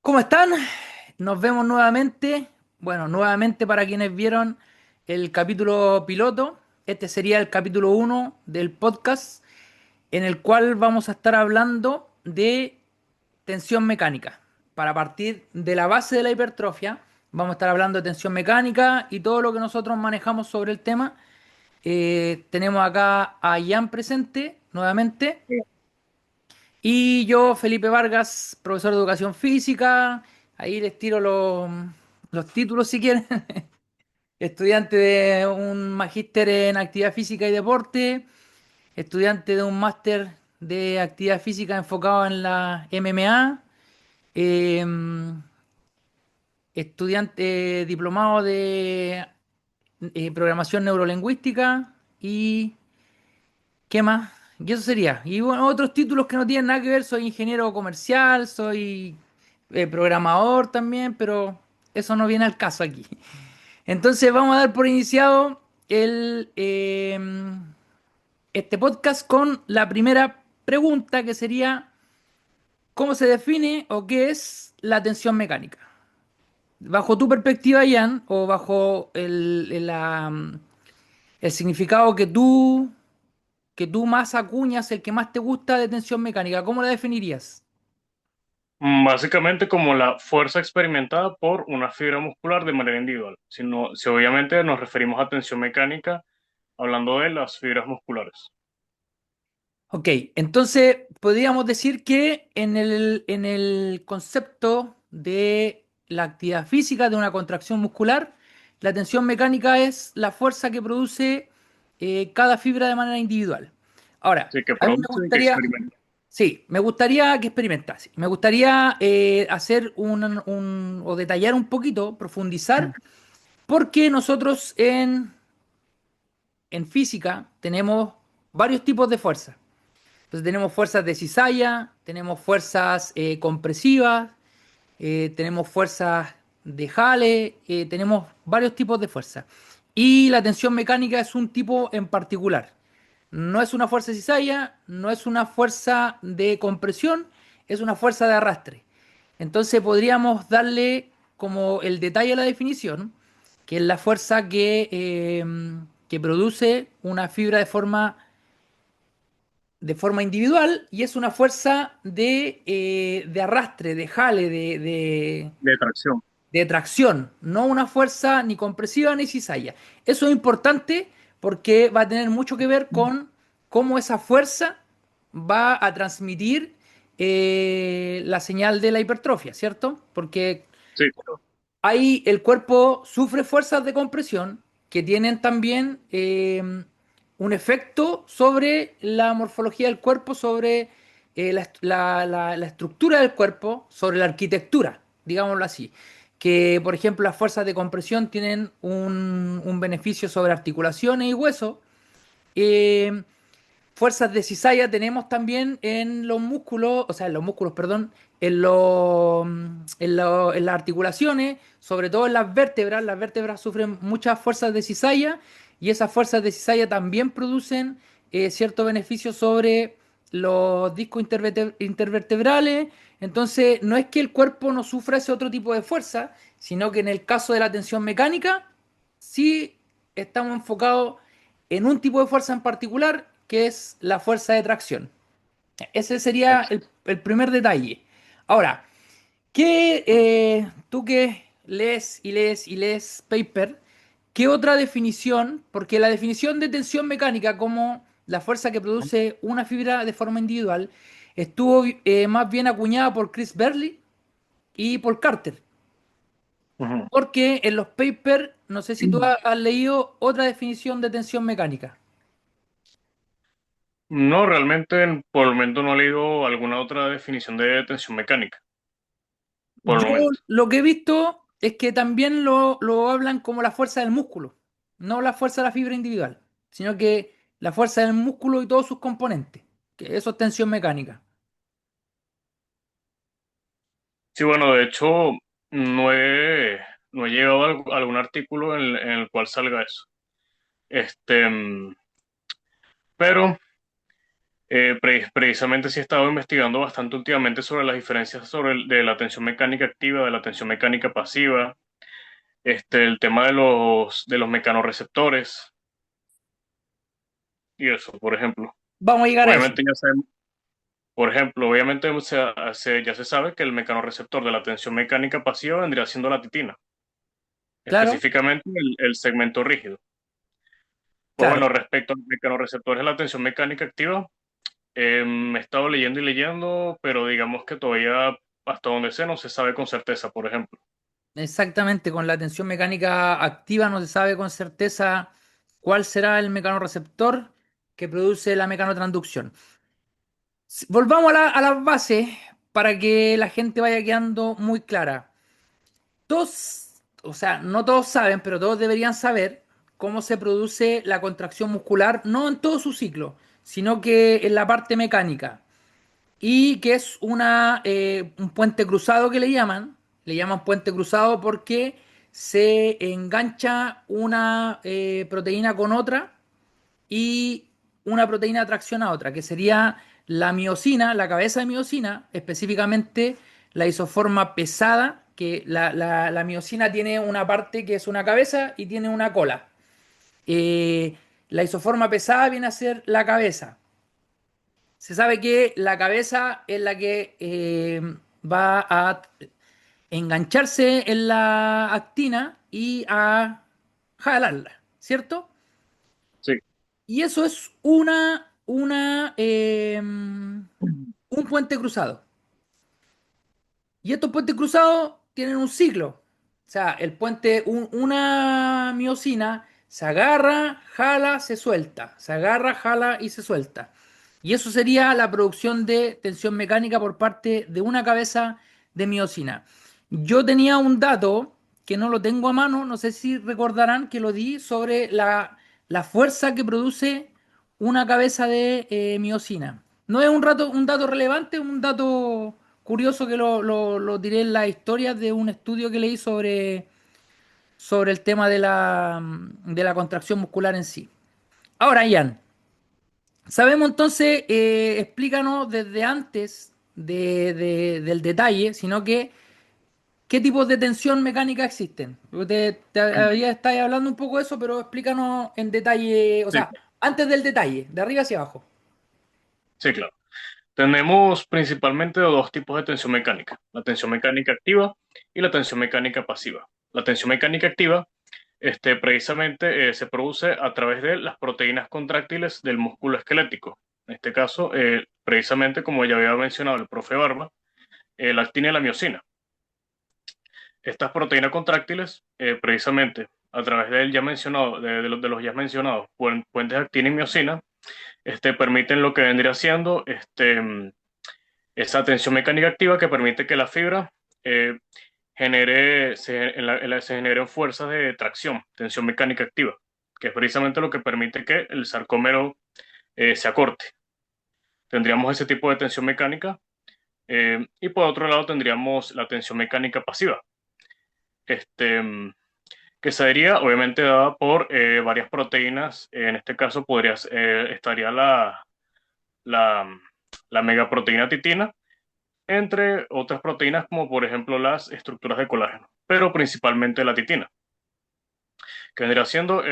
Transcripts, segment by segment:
¿Cómo están? Nos vemos nuevamente. Bueno, nuevamente para quienes vieron el capítulo piloto. Este sería el capítulo uno del podcast en el cual vamos a estar hablando de tensión mecánica. Para partir de la base de la hipertrofia, vamos a estar hablando de tensión mecánica y todo lo que nosotros manejamos sobre el tema. Tenemos acá a Ian presente nuevamente. Y yo, Felipe Vargas, profesor de educación física, ahí les tiro los títulos si quieren. Estudiante de un magíster en actividad física y deporte, estudiante de un máster de actividad física enfocado en la MMA, eh, estudiante diplomado de programación neurolingüística y ¿qué más? Y eso sería. Y bueno, otros títulos que no tienen nada que ver, soy ingeniero comercial, soy programador también, pero eso no viene al caso aquí. Entonces vamos a dar por iniciado este podcast con la primera pregunta que sería, ¿cómo se define o qué es la tensión mecánica? Bajo tu perspectiva, Ian, o bajo el significado que tú más acuñas, el que más te gusta de tensión mecánica, ¿cómo la definirías? Básicamente como la fuerza experimentada por una fibra muscular de manera individual. Si obviamente nos referimos a tensión mecánica, hablando de las fibras musculares. Ok, entonces podríamos decir que en el concepto de la actividad física, de una contracción muscular, la tensión mecánica es la fuerza que produce cada fibra de manera individual. Ahora, Sí, que a mí me produce y que gustaría, experimenta. sí, me gustaría que experimentase. Me gustaría hacer o detallar un poquito, profundizar, porque nosotros en física tenemos varios tipos de fuerza. Entonces tenemos fuerzas de cizalla, tenemos fuerzas compresivas, tenemos fuerzas de jale, tenemos varios tipos de fuerza. Y la tensión mecánica es un tipo en particular. No es una fuerza de cizalla, no es una fuerza de compresión, es una fuerza de arrastre. Entonces podríamos darle como el detalle a la definición, que es la fuerza que produce una fibra de forma individual y es una fuerza de arrastre, de jale, De tracción. de tracción, no una fuerza ni compresiva ni cizalla. Eso es importante porque va a tener mucho que ver con cómo esa fuerza va a transmitir la señal de la hipertrofia, ¿cierto? Porque Sí, ahí el cuerpo sufre fuerzas de compresión que tienen también un efecto sobre la morfología del cuerpo, sobre la estructura del cuerpo, sobre la arquitectura, digámoslo así. Que, por ejemplo, las fuerzas de compresión tienen un beneficio sobre articulaciones y huesos. eh, Fuerzas de cizalla tenemos también en los músculos, o sea, en los músculos, perdón, en las articulaciones, sobre todo en las vértebras. Las vértebras sufren muchas fuerzas de cizalla y esas fuerzas de cizalla también producen cierto beneficio sobre los discos intervertebrales. Entonces, no es que el cuerpo no sufra ese otro tipo de fuerza, sino que en el caso de la tensión mecánica, sí estamos enfocados en un tipo de fuerza en particular, que es la fuerza de tracción. Ese sería el primer detalle. Ahora, tú que lees y lees y lees paper, ¿qué otra definición? Porque la definición de tensión mecánica como la fuerza que produce una fibra de forma individual estuvo más bien acuñada por Chris Berley y por Carter. ujú. Porque en los papers, no sé si tú has leído otra definición de tensión mecánica. No, realmente por el momento no he leído alguna otra definición de tensión mecánica. Por el Yo momento. lo que he visto es que también lo hablan como la fuerza del músculo, no la fuerza de la fibra individual, sino que la fuerza del músculo y todos sus componentes, que eso es tensión mecánica. Sí, bueno, de hecho, no he, no he llegado a algún artículo en el cual salga eso. Este, pero Precisamente sí he estado investigando bastante últimamente sobre las diferencias de la tensión mecánica activa, de la tensión mecánica pasiva, el tema de los mecanorreceptores y eso, por ejemplo. Vamos a llegar a eso. Obviamente ya sabemos, por ejemplo, obviamente ya se sabe que el mecanorreceptor de la tensión mecánica pasiva vendría siendo la titina, Claro, específicamente el segmento rígido. Pues claro. bueno, respecto a los mecanorreceptores de la tensión mecánica activa, he estado leyendo y leyendo, pero digamos que todavía, hasta donde sé, no se sabe con certeza, por ejemplo. Exactamente, con la tensión mecánica activa no se sabe con certeza cuál será el mecanorreceptor que produce la mecanotransducción. Volvamos a las bases para que la gente vaya quedando muy clara. Todos, o sea, no todos saben, pero todos deberían saber cómo se produce la contracción muscular, no en todo su ciclo, sino que en la parte mecánica. Y que es un puente cruzado que le llaman puente cruzado porque se engancha una proteína con otra y una proteína tracciona a otra, que sería la miosina, la cabeza de miosina, específicamente la isoforma pesada, que la miosina tiene una parte que es una cabeza y tiene una cola. La isoforma pesada viene a ser la cabeza. Se sabe que la cabeza es la que va a engancharse en la actina y a jalarla, ¿cierto? Sí, Y eso es un puente cruzado. Y estos puentes cruzados tienen un ciclo. O sea, una miosina se agarra, jala, se suelta. Se agarra, jala y se suelta. Y eso sería la producción de tensión mecánica por parte de una cabeza de miosina. Yo tenía un dato que no lo tengo a mano, no sé si recordarán que lo di sobre la fuerza que produce una cabeza de miosina. No es un dato relevante, un dato curioso que lo tiré en las historias de un estudio que leí sobre el tema de la contracción muscular en sí. Ahora, Ian, sabemos entonces, explícanos desde antes del detalle, sino que qué tipos de tensión mecánica existen. Te había estado hablando un poco de eso, pero explícanos en detalle, o sí, sea, antes del detalle, de arriba hacia abajo. sí, claro. Tenemos principalmente dos tipos de tensión mecánica, la tensión mecánica activa y la tensión mecánica pasiva. La tensión mecánica activa, precisamente se produce a través de las proteínas contráctiles del músculo esquelético. En este caso, precisamente como ya había mencionado el profe Barba, la actina y la miosina. Estas proteínas contráctiles, precisamente a través del ya mencionado, de los ya mencionados puentes de actina y miosina, permiten lo que vendría siendo esa tensión mecánica activa que permite que la fibra eh, se generen fuerzas de tracción, tensión mecánica activa, que es precisamente lo que permite que el sarcómero se acorte. Tendríamos ese tipo de tensión mecánica y por otro lado tendríamos la tensión mecánica pasiva, este, que sería obviamente dada por varias proteínas. En este caso estaría la, la megaproteína titina, entre otras proteínas como por ejemplo las estructuras de colágeno, pero principalmente la titina, que vendría siendo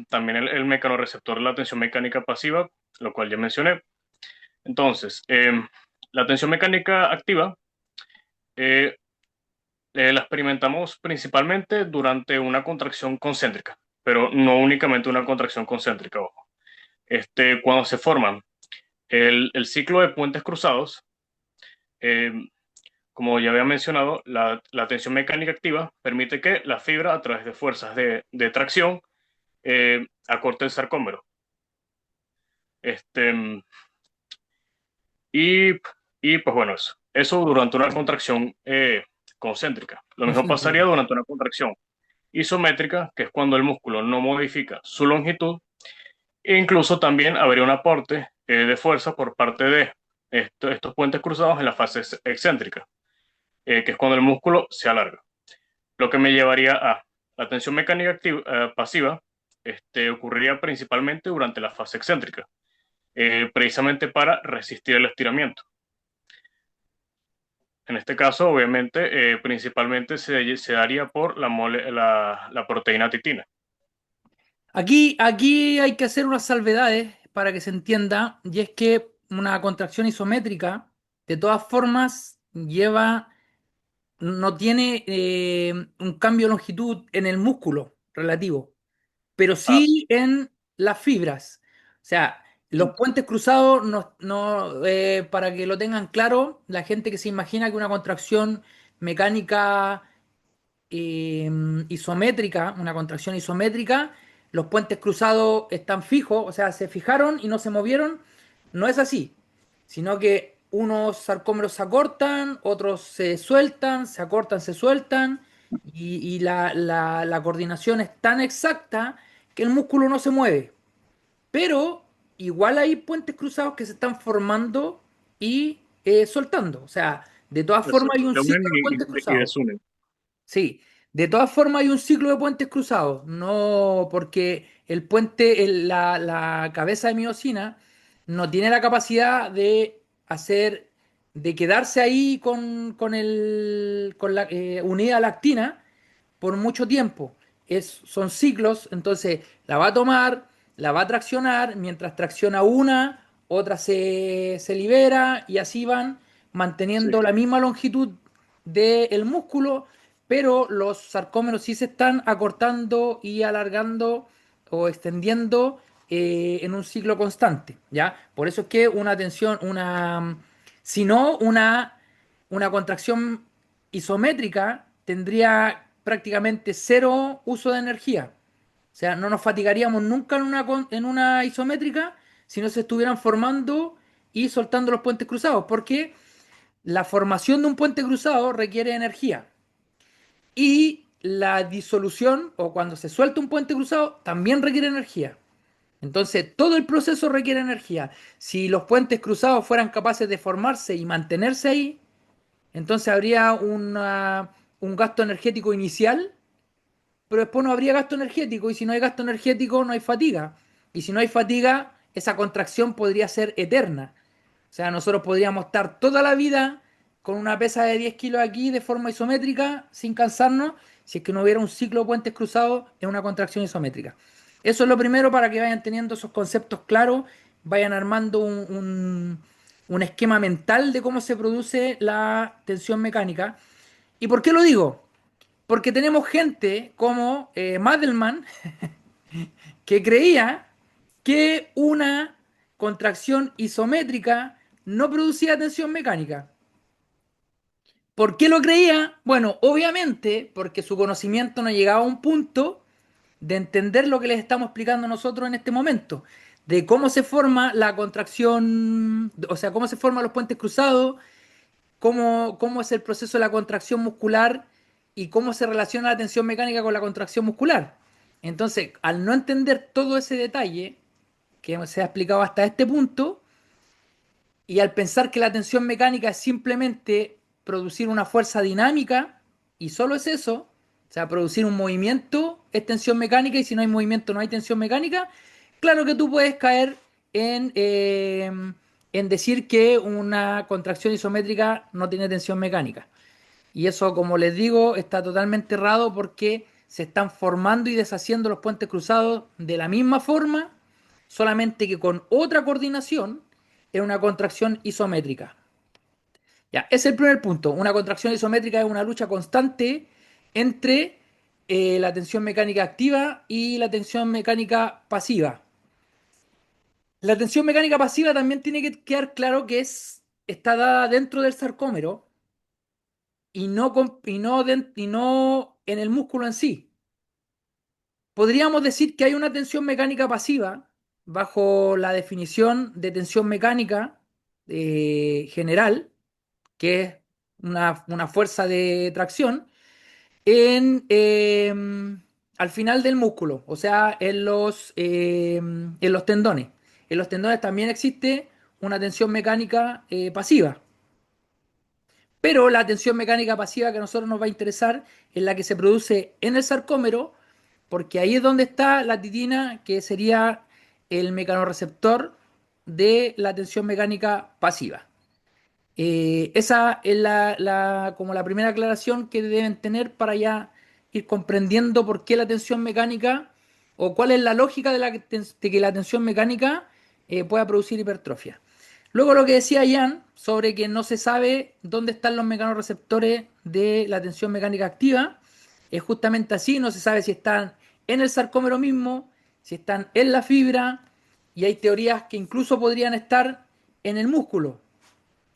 también el mecanorreceptor de la tensión mecánica pasiva, lo cual ya mencioné. Entonces, la tensión mecánica activa eh, la experimentamos principalmente durante una contracción concéntrica, pero no únicamente una contracción concéntrica, ojo. Cuando se forman el ciclo de puentes cruzados, eh, como ya había mencionado, la tensión mecánica activa permite que la fibra, a través de fuerzas de tracción, acorte el sarcómero. Este, y, y pues bueno, eso durante una contracción concéntrica. Lo mismo pasaría Concéntrica. durante una contracción isométrica, que es cuando el músculo no modifica su longitud, e incluso también habría un aporte de fuerza por parte de estos puentes cruzados en la fase excéntrica, que es cuando el músculo se alarga. Lo que me llevaría a la tensión mecánica pasiva, ocurriría principalmente durante la fase excéntrica, precisamente para resistir el estiramiento. En este caso, obviamente, principalmente se daría por la proteína titina. Aquí hay que hacer unas salvedades para que se entienda, y es que una contracción isométrica, de todas formas, no tiene un cambio de longitud en el músculo relativo, pero Ah, sí en las fibras. O sea, los puentes cruzados, para que lo tengan claro, la gente que se imagina que una contracción mecánica eh, isométrica, una contracción isométrica, los puentes cruzados están fijos, o sea, se fijaron y no se movieron. No es así, sino que unos sarcómeros se acortan, otros se sueltan, se acortan, se sueltan, y la coordinación es tan exacta que el músculo no se mueve. Pero igual hay puentes cruzados que se están formando y soltando. O sea, de todas pues, formas hay un se unen ciclo de puentes y cruzados. desunen. Sí, de todas formas hay un ciclo de puentes cruzados, no porque el puente, la cabeza de miocina no tiene la capacidad de hacer, de quedarse ahí con la unidad lactina por mucho tiempo. Son ciclos, entonces la va a tomar, la va a traccionar, mientras tracciona una, otra se libera y así van Sí, manteniendo la misma longitud del músculo, pero los sarcómeros sí se están acortando y alargando o extendiendo en un ciclo constante, ¿ya? Por eso es que una tensión, si no, una contracción isométrica tendría prácticamente cero uso de energía. O sea, no nos fatigaríamos nunca en una isométrica si no se estuvieran formando y soltando los puentes cruzados, porque la formación de un puente cruzado requiere energía. Y la disolución, o cuando se suelta un puente cruzado, también requiere energía. Entonces, todo el proceso requiere energía. Si los puentes cruzados fueran capaces de formarse y mantenerse ahí, entonces habría un gasto energético inicial, pero después no habría gasto energético, y si no hay gasto energético no hay fatiga. Y si no hay fatiga, esa contracción podría ser eterna. O sea, nosotros podríamos estar toda la vida con una pesa de 10 kilos aquí de forma isométrica sin cansarnos si es que no hubiera un ciclo de puentes cruzados en una contracción isométrica. Eso es lo primero para que vayan teniendo esos conceptos claros, vayan armando un esquema mental de cómo se produce la tensión mecánica. ¿Y por qué lo digo? Porque tenemos gente como Madelman que creía que una contracción isométrica no producía tensión mecánica. ¿Por qué lo creía? Bueno, obviamente porque su conocimiento no llegaba a un punto de entender lo que les estamos explicando nosotros en este momento, de cómo se forma la contracción, o sea, cómo se forman los puentes cruzados, cómo es el proceso de la contracción muscular y cómo se relaciona la tensión mecánica con la contracción muscular. Entonces, al no entender todo ese detalle que se ha explicado hasta este punto, y al pensar que la tensión mecánica es simplemente producir una fuerza dinámica, y solo es eso, o sea, producir un movimiento es tensión mecánica, y si no hay movimiento no hay tensión mecánica, claro que tú puedes caer en decir que una contracción isométrica no tiene tensión mecánica. Y eso, como les digo, está totalmente errado porque se están formando y deshaciendo los puentes cruzados de la misma forma, solamente que con otra coordinación en una contracción isométrica. Ya, ese es el primer punto. Una contracción isométrica es una lucha constante entre la tensión mecánica activa y la tensión mecánica pasiva. La tensión mecánica pasiva también tiene que quedar claro que está dada dentro del sarcómero y no en el músculo en sí. Podríamos decir que hay una tensión mecánica pasiva bajo la definición de tensión mecánica general, que es una fuerza de tracción, al final del músculo, o sea, en los tendones. En los tendones también existe una tensión mecánica pasiva. Pero la tensión mecánica pasiva que a nosotros nos va a interesar es la que se produce en el sarcómero, porque ahí es donde está la titina, que sería el mecanorreceptor de la tensión mecánica pasiva. Esa es como la primera aclaración que deben tener para ya ir comprendiendo por qué la tensión mecánica o cuál es la lógica de que la tensión mecánica pueda producir hipertrofia. Luego lo que decía Ian sobre que no se sabe dónde están los mecanorreceptores de la tensión mecánica activa, es justamente así, no se sabe si están en el sarcómero mismo, si están en la fibra, y hay teorías que incluso podrían estar en el músculo.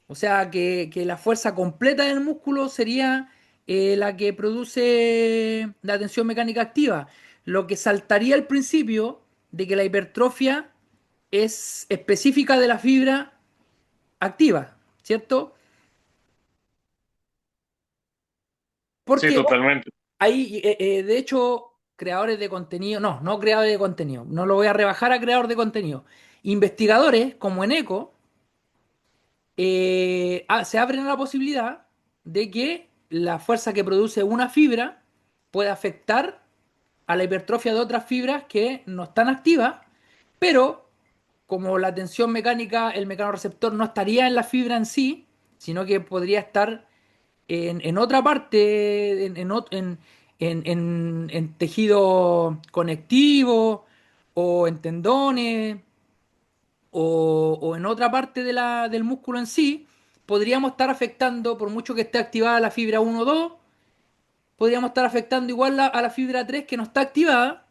O sea, que la fuerza completa del músculo sería la que produce la tensión mecánica activa. Lo que saltaría al principio de que la hipertrofia es específica de la fibra activa, ¿cierto? Sí, Porque totalmente. hay, de hecho, creadores de contenido, no creadores de contenido, no lo voy a rebajar a creador de contenido. Investigadores como Eneco se abren a la posibilidad de que la fuerza que produce una fibra puede afectar a la hipertrofia de otras fibras que no están activas, pero como la tensión mecánica, el mecanorreceptor no estaría en la fibra en sí, sino que podría estar en otra parte, en tejido conectivo o en tendones o en otra parte del músculo en sí, podríamos estar afectando, por mucho que esté activada la fibra 1 o 2, podríamos estar afectando igual a la fibra 3 que no está activada,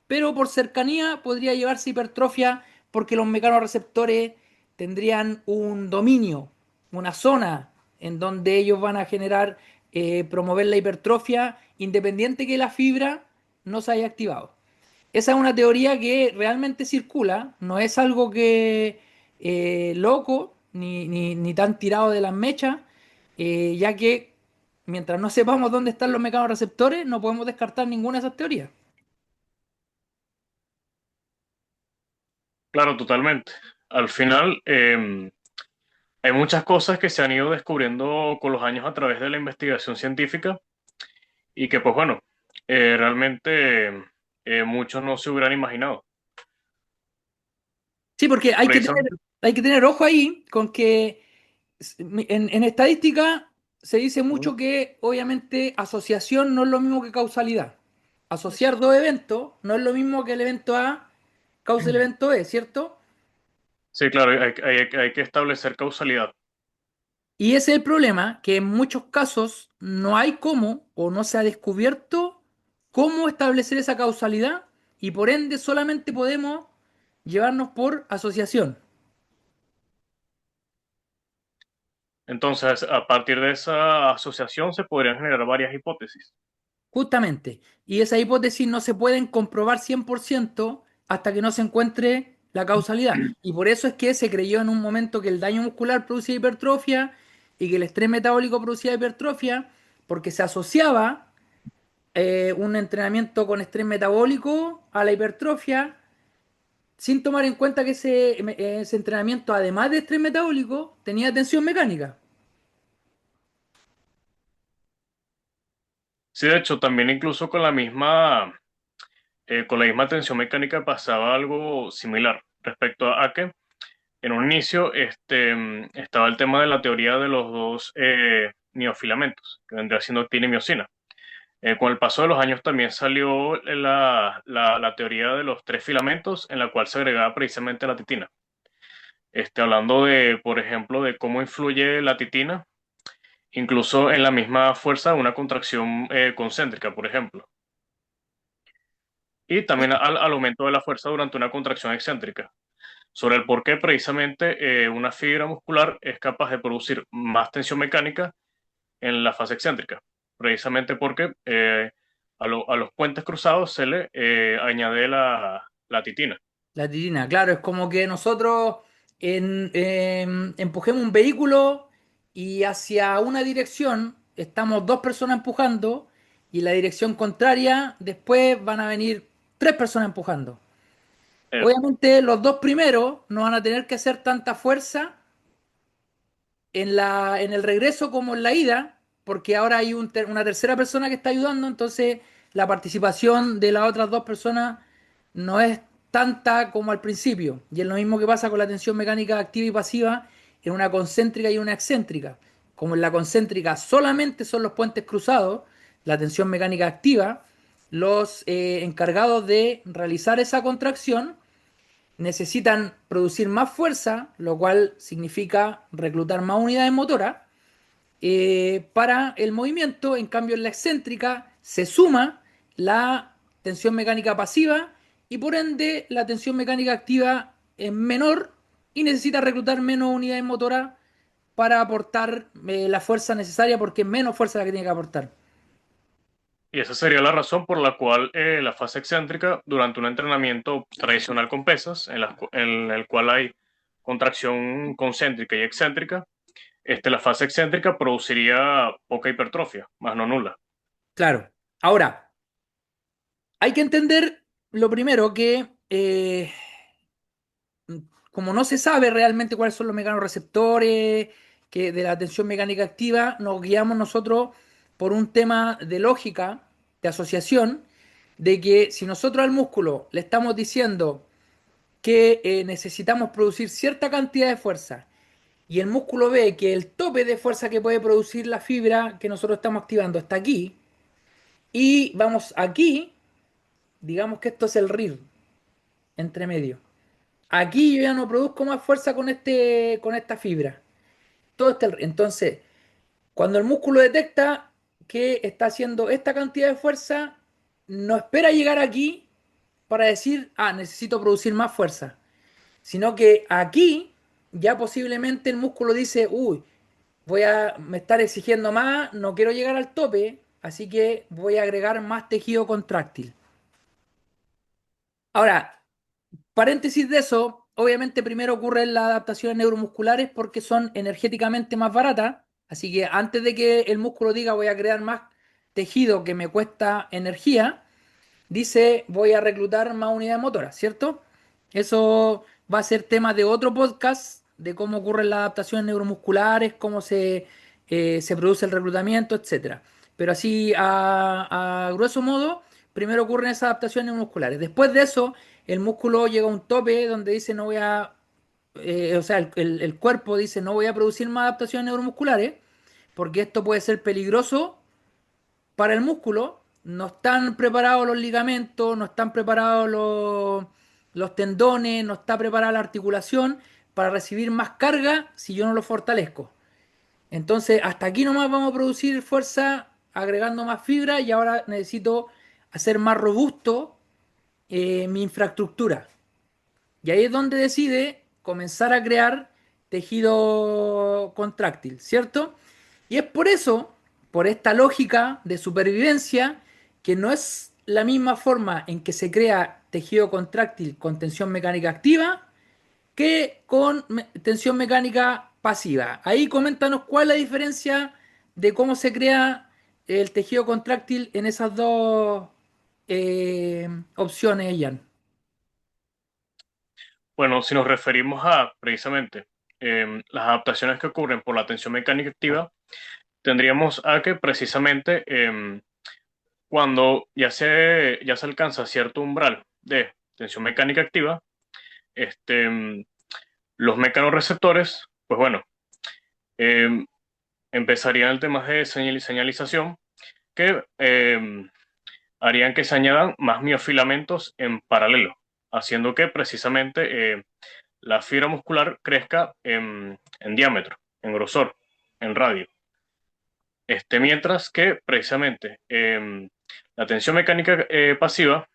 pero por cercanía podría llevarse hipertrofia porque los mecanorreceptores tendrían un dominio, una zona en donde ellos van a generar, promover la hipertrofia independiente que la fibra no se haya activado. Esa es una teoría que realmente circula, no es algo que loco ni tan tirado de las mechas, ya que mientras no sepamos dónde están los mecanorreceptores, no podemos descartar ninguna de esas teorías. Claro, totalmente. Al final, hay muchas cosas que se han ido descubriendo con los años a través de la investigación científica y que, pues bueno, realmente muchos no se hubieran imaginado. Sí, porque Precisamente, hay que tener ojo ahí con que en estadística se dice ujú, mucho que obviamente asociación no es lo mismo que causalidad. Asociar dos eventos no es lo mismo que el evento A causa el evento B, ¿cierto? sí, claro, hay que establecer causalidad. Y ese es el problema, que en muchos casos no hay cómo o no se ha descubierto cómo establecer esa causalidad y por ende solamente podemos llevarnos por asociación. Entonces, a partir de esa asociación se podrían generar varias hipótesis. Justamente. Y esas hipótesis no se pueden comprobar 100% hasta que no se encuentre la causalidad. Y por eso es que se creyó en un momento que el daño muscular producía hipertrofia y que el estrés metabólico producía hipertrofia porque se asociaba un entrenamiento con estrés metabólico a la hipertrofia sin tomar en cuenta que ese entrenamiento, además de estrés metabólico, tenía tensión mecánica. Sí, de hecho, también incluso con la misma tensión mecánica pasaba algo similar respecto a que en un inicio estaba el tema de la teoría de los dos neofilamentos, que vendría siendo actina y miosina. Con el paso de los años también salió la teoría de los tres filamentos, en la cual se agregaba precisamente la titina. Hablando de, por ejemplo, de cómo influye la titina, incluso en la misma fuerza de una contracción concéntrica, por ejemplo. Y también al aumento de la fuerza durante una contracción excéntrica. Sobre el por qué precisamente una fibra muscular es capaz de producir más tensión mecánica en la fase excéntrica, precisamente porque a los puentes cruzados se le añade la titina. La titina, claro, es como que nosotros empujemos un vehículo y hacia una dirección estamos dos personas empujando y en la dirección contraria después van a venir tres personas empujando. Eh, Obviamente los dos primeros no van a tener que hacer tanta fuerza en el regreso como en la ida, porque ahora hay una tercera persona que está ayudando, entonces la participación de las otras dos personas no es tanta como al principio. Y es lo mismo que pasa con la tensión mecánica activa y pasiva en una concéntrica y una excéntrica. Como en la concéntrica solamente son los puentes cruzados, la tensión mecánica activa, los encargados de realizar esa contracción necesitan producir más fuerza, lo cual significa reclutar más unidades motoras para el movimiento. En cambio, en la excéntrica se suma la tensión mecánica pasiva y por ende la tensión mecánica activa es menor y necesita reclutar menos unidades motoras para aportar la fuerza necesaria porque es menos fuerza la que tiene que aportar. Y esa sería la razón por la cual la fase excéntrica, durante un entrenamiento tradicional con pesas, en el cual hay contracción concéntrica y excéntrica, la fase excéntrica produciría poca hipertrofia, más no nula. Claro. Ahora, hay que entender lo primero que como no se sabe realmente cuáles son los mecanorreceptores que de la tensión mecánica activa, nos guiamos nosotros por un tema de lógica, de asociación, de que si nosotros al músculo le estamos diciendo que necesitamos producir cierta cantidad de fuerza y el músculo ve que el tope de fuerza que puede producir la fibra que nosotros estamos activando está aquí y vamos aquí, digamos que esto es el RIR entre medio. Aquí yo ya no produzco más fuerza con esta fibra. Entonces, cuando el músculo detecta que está haciendo esta cantidad de fuerza, no espera llegar aquí para decir, ah, necesito producir más fuerza, sino que aquí ya posiblemente el músculo dice, uy, me estar exigiendo más, no quiero llegar al tope, así que voy a agregar más tejido contráctil. Ahora, paréntesis de eso, obviamente primero ocurren las adaptaciones neuromusculares porque son energéticamente más baratas, así que antes de que el músculo diga voy a crear más tejido que me cuesta energía, dice voy a reclutar más unidades motoras, ¿cierto? Eso va a ser tema de otro podcast, de cómo ocurren las adaptaciones neuromusculares, cómo se produce el reclutamiento, etcétera. Pero así, a grueso modo, primero ocurren esas adaptaciones neuromusculares. Después de eso, el músculo llega a un tope donde dice no voy a, o sea, el cuerpo dice no voy a producir más adaptaciones neuromusculares, porque esto puede ser peligroso para el músculo. No están preparados los ligamentos, no están preparados los tendones, no está preparada la articulación para recibir más carga si yo no lo fortalezco. Entonces, hasta aquí nomás vamos a producir fuerza agregando más fibra y ahora necesito hacer más robusto mi infraestructura. Y ahí es donde decide comenzar a crear tejido contráctil, ¿cierto? Y es por eso, por esta lógica de supervivencia, que no es la misma forma en que se crea tejido contráctil con tensión mecánica activa que con tensión mecánica pasiva. Ahí coméntanos cuál es la diferencia de cómo se crea el tejido contráctil en esas dos opciones, Jan. Bueno, si nos referimos a precisamente las adaptaciones que ocurren por la tensión mecánica activa, tendríamos a que precisamente cuando ya se alcanza cierto umbral de tensión mecánica activa, este, los mecanorreceptores, pues bueno, em, empezarían el tema de señalización que harían que se añadan más miofilamentos en paralelo, haciendo que precisamente la fibra muscular crezca en diámetro, en grosor, en radio. Mientras que precisamente la tensión mecánica pasiva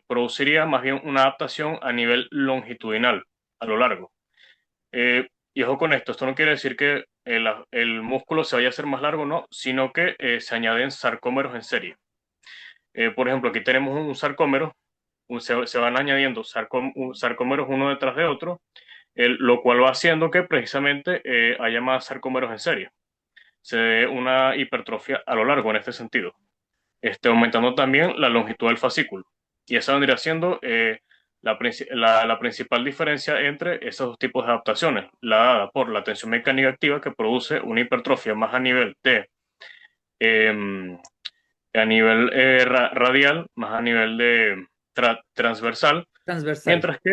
produciría más bien una adaptación a nivel longitudinal, a lo largo. Y ojo con esto no quiere decir que el músculo se vaya a hacer más largo, no, sino que se añaden sarcómeros en serie. Por ejemplo, aquí tenemos un sarcómero, se van añadiendo sarcómeros uno detrás de otro, lo cual va haciendo que precisamente haya más sarcómeros en serie. Se dé una hipertrofia a lo largo en este sentido, aumentando también la longitud del fascículo. Y esa vendría siendo la principal diferencia entre esos dos tipos de adaptaciones, la dada por la tensión mecánica activa que produce una hipertrofia más eh, a nivel radial, más a nivel de transversal, transversal. Mientras que,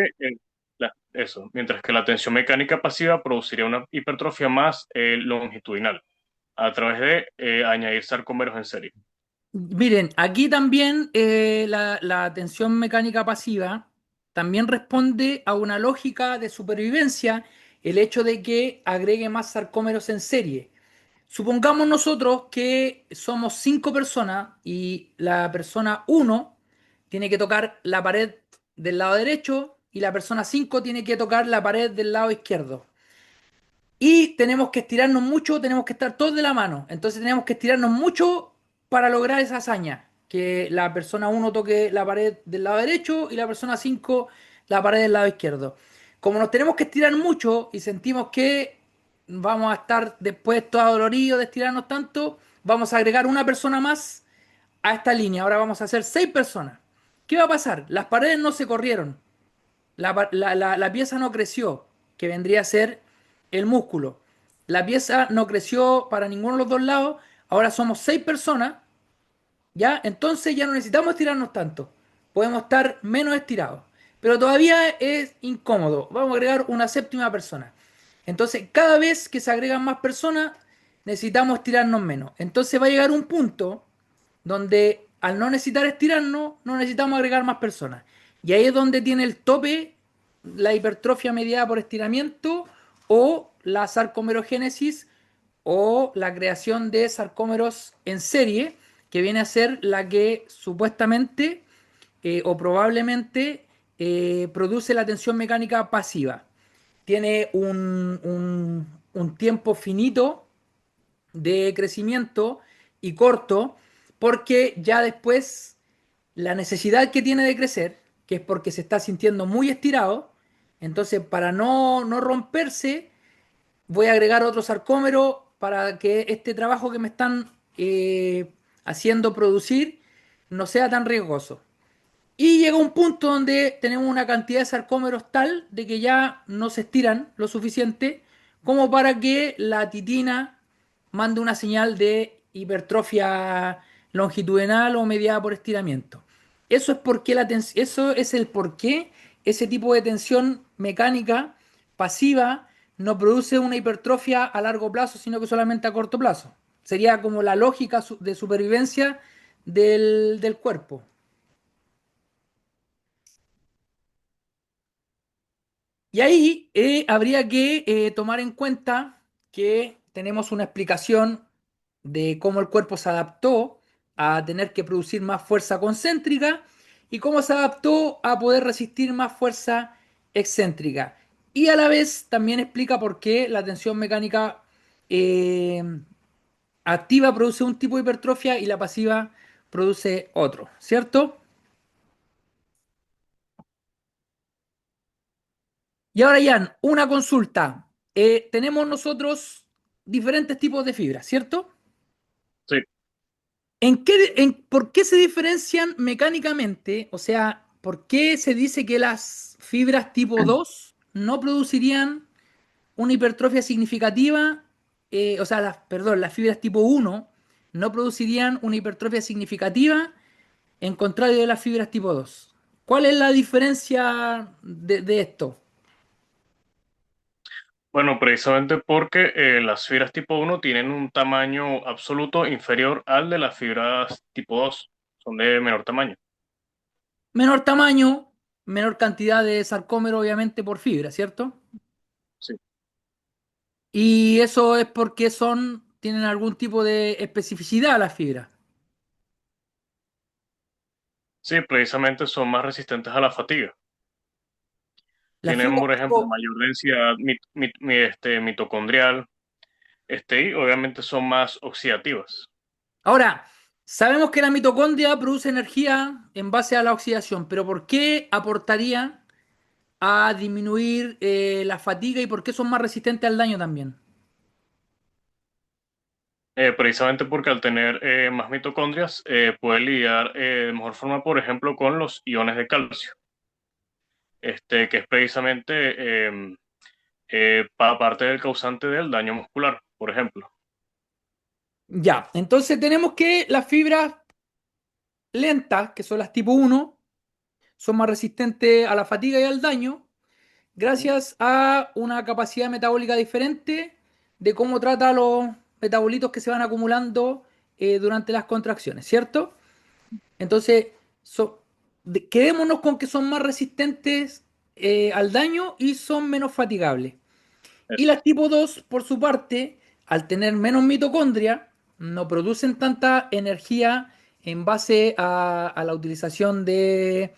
mientras que la tensión mecánica pasiva produciría una hipertrofia más longitudinal a través de añadir sarcómeros en serie. Miren, aquí también la tensión mecánica pasiva también responde a una lógica de supervivencia, el hecho de que agregue más sarcómeros en serie. Supongamos nosotros que somos cinco personas y la persona uno tiene que tocar la pared del lado derecho y la persona 5 tiene que tocar la pared del lado izquierdo. Y tenemos que estirarnos mucho, tenemos que estar todos de la mano. Entonces tenemos que estirarnos mucho para lograr esa hazaña. Que la persona uno toque la pared del lado derecho y la persona 5 la pared del lado izquierdo. Como nos tenemos que estirar mucho y sentimos que vamos a estar después todo doloridos de estirarnos tanto, vamos a agregar una persona más a esta línea. Ahora vamos a hacer 6 personas. ¿Qué va a pasar? Las paredes no se corrieron, la pieza no creció, que vendría a ser el músculo. La pieza no creció para ninguno de los dos lados. Ahora somos 6 personas, ¿ya? Entonces ya no necesitamos estirarnos tanto. Podemos estar menos estirados. Pero todavía es incómodo. Vamos a agregar una séptima persona. Entonces, cada vez que se agregan más personas, necesitamos estirarnos menos. Entonces va a llegar un punto donde al no necesitar estirarnos, no necesitamos agregar más personas. Y ahí es donde tiene el tope la hipertrofia mediada por estiramiento o la sarcomerogénesis o la creación de sarcómeros en serie, que viene a ser la que supuestamente o probablemente produce la tensión mecánica pasiva. Tiene un tiempo finito de crecimiento y corto, porque ya después la necesidad que tiene de crecer, que es porque se está sintiendo muy estirado, entonces para no romperse, voy a agregar otro sarcómero para que este trabajo que me están haciendo producir no sea tan riesgoso. Y llega un punto donde tenemos una cantidad de sarcómeros tal de que ya no se estiran lo suficiente como para que la titina mande una señal de hipertrofia longitudinal o mediada por estiramiento. Eso es el por qué ese tipo de tensión mecánica pasiva no produce una hipertrofia a largo plazo, sino que solamente a corto plazo. Sería como la lógica de supervivencia del cuerpo. Y ahí habría que tomar en cuenta que tenemos una explicación de cómo el cuerpo se adaptó a tener que producir más fuerza concéntrica y cómo se adaptó a poder resistir más fuerza excéntrica. Y a la vez también explica por qué la tensión mecánica eh, activa produce un tipo de hipertrofia y la pasiva produce otro, ¿cierto? Y ahora, Jan, una consulta. Tenemos nosotros diferentes tipos de fibras, ¿cierto? Sí, ¿Por qué se diferencian mecánicamente? O sea, ¿por qué se dice que las fibras tipo 2 no producirían una hipertrofia significativa? O sea, perdón, las fibras tipo uno no producirían una hipertrofia significativa en contrario de las fibras tipo 2. ¿Cuál es la diferencia de esto? bueno, precisamente porque las fibras tipo uno tienen un tamaño absoluto inferior al de las fibras tipo 2, son de menor tamaño. Menor tamaño, menor cantidad de sarcómero, obviamente, por fibra, ¿cierto? Sí, Y eso es porque tienen algún tipo de especificidad las fibras. sí, precisamente son más resistentes a la fatiga. Las Tienen, fibras por ejemplo, tipo... mayor densidad mitocondrial, y obviamente son más oxidativas. Ahora, sabemos que la mitocondria produce energía en base a la oxidación, pero ¿por qué aportaría a disminuir la fatiga y por qué son más resistentes al daño también? Precisamente porque al tener más mitocondrias puede lidiar de mejor forma, por ejemplo, con los iones de calcio, que es precisamente parte del causante del daño muscular, por ejemplo. Ya, entonces tenemos que las fibras lentas, que son las tipo uno, son más resistentes a la fatiga y al daño gracias a una capacidad metabólica diferente de cómo trata a los metabolitos que se van acumulando durante las contracciones, ¿cierto? Entonces, quedémonos con que son más resistentes al daño y son menos fatigables. Y Eso. las tipo 2 por su parte, al tener menos mitocondria, no producen tanta energía en base a la utilización del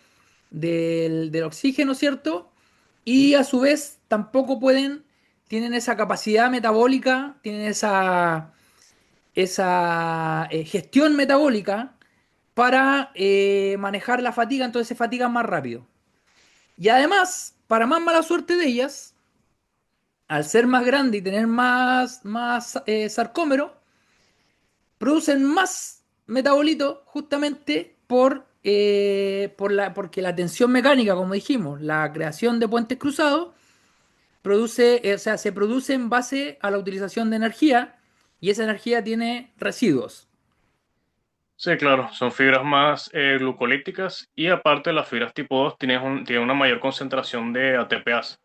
oxígeno, ¿cierto? Y a su vez tampoco tienen esa capacidad metabólica, tienen esa gestión metabólica para manejar la fatiga, entonces se fatigan más rápido. Y además, para más mala suerte de ellas, al ser más grande y tener más sarcómero, producen más metabolito justamente porque la tensión mecánica, como dijimos, la creación de puentes cruzados, o sea, se produce en base a la utilización de energía y esa energía tiene residuos. Sí, claro, son fibras más glucolíticas y aparte las fibras tipo 2 tienen una mayor concentración de ATPase.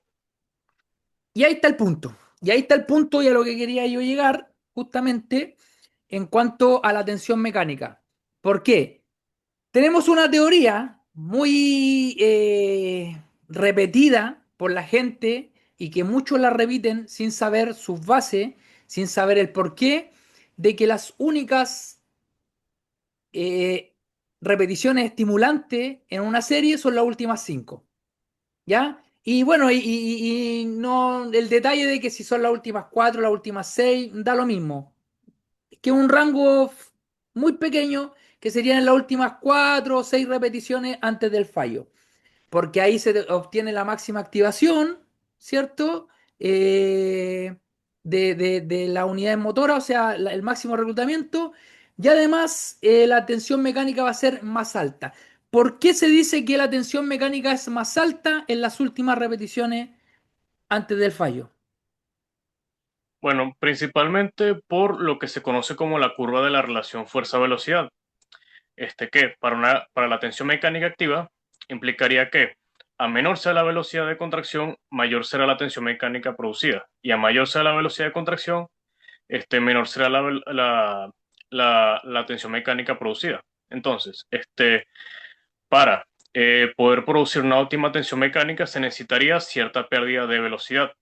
Y ahí está el punto. Y ahí está el punto y a lo que quería yo llegar justamente en cuanto a la tensión mecánica. ¿Por qué? Tenemos una teoría muy repetida por la gente y que muchos la repiten sin saber sus bases, sin saber el porqué, de que las únicas eh, repeticiones estimulantes en una serie son las últimas cinco. ¿Ya? Y bueno, y no el detalle de que si son las últimas cuatro, las últimas seis, da lo mismo. Que un rango muy pequeño que serían las últimas cuatro o seis repeticiones antes del fallo porque ahí se obtiene la máxima activación, ¿cierto? Eh, de las unidades motoras, o sea, el máximo reclutamiento, y además la tensión mecánica va a ser más alta. ¿Por qué se dice que la tensión mecánica es más alta en las últimas repeticiones antes del fallo? Bueno, principalmente por lo que se conoce como la curva de la relación fuerza-velocidad. Que para la tensión mecánica activa implicaría que a menor sea la velocidad de contracción, mayor será la tensión mecánica producida. Y a mayor sea la velocidad de contracción, menor será la tensión mecánica producida. Entonces, para poder producir una óptima tensión mecánica se necesitaría cierta pérdida de velocidad.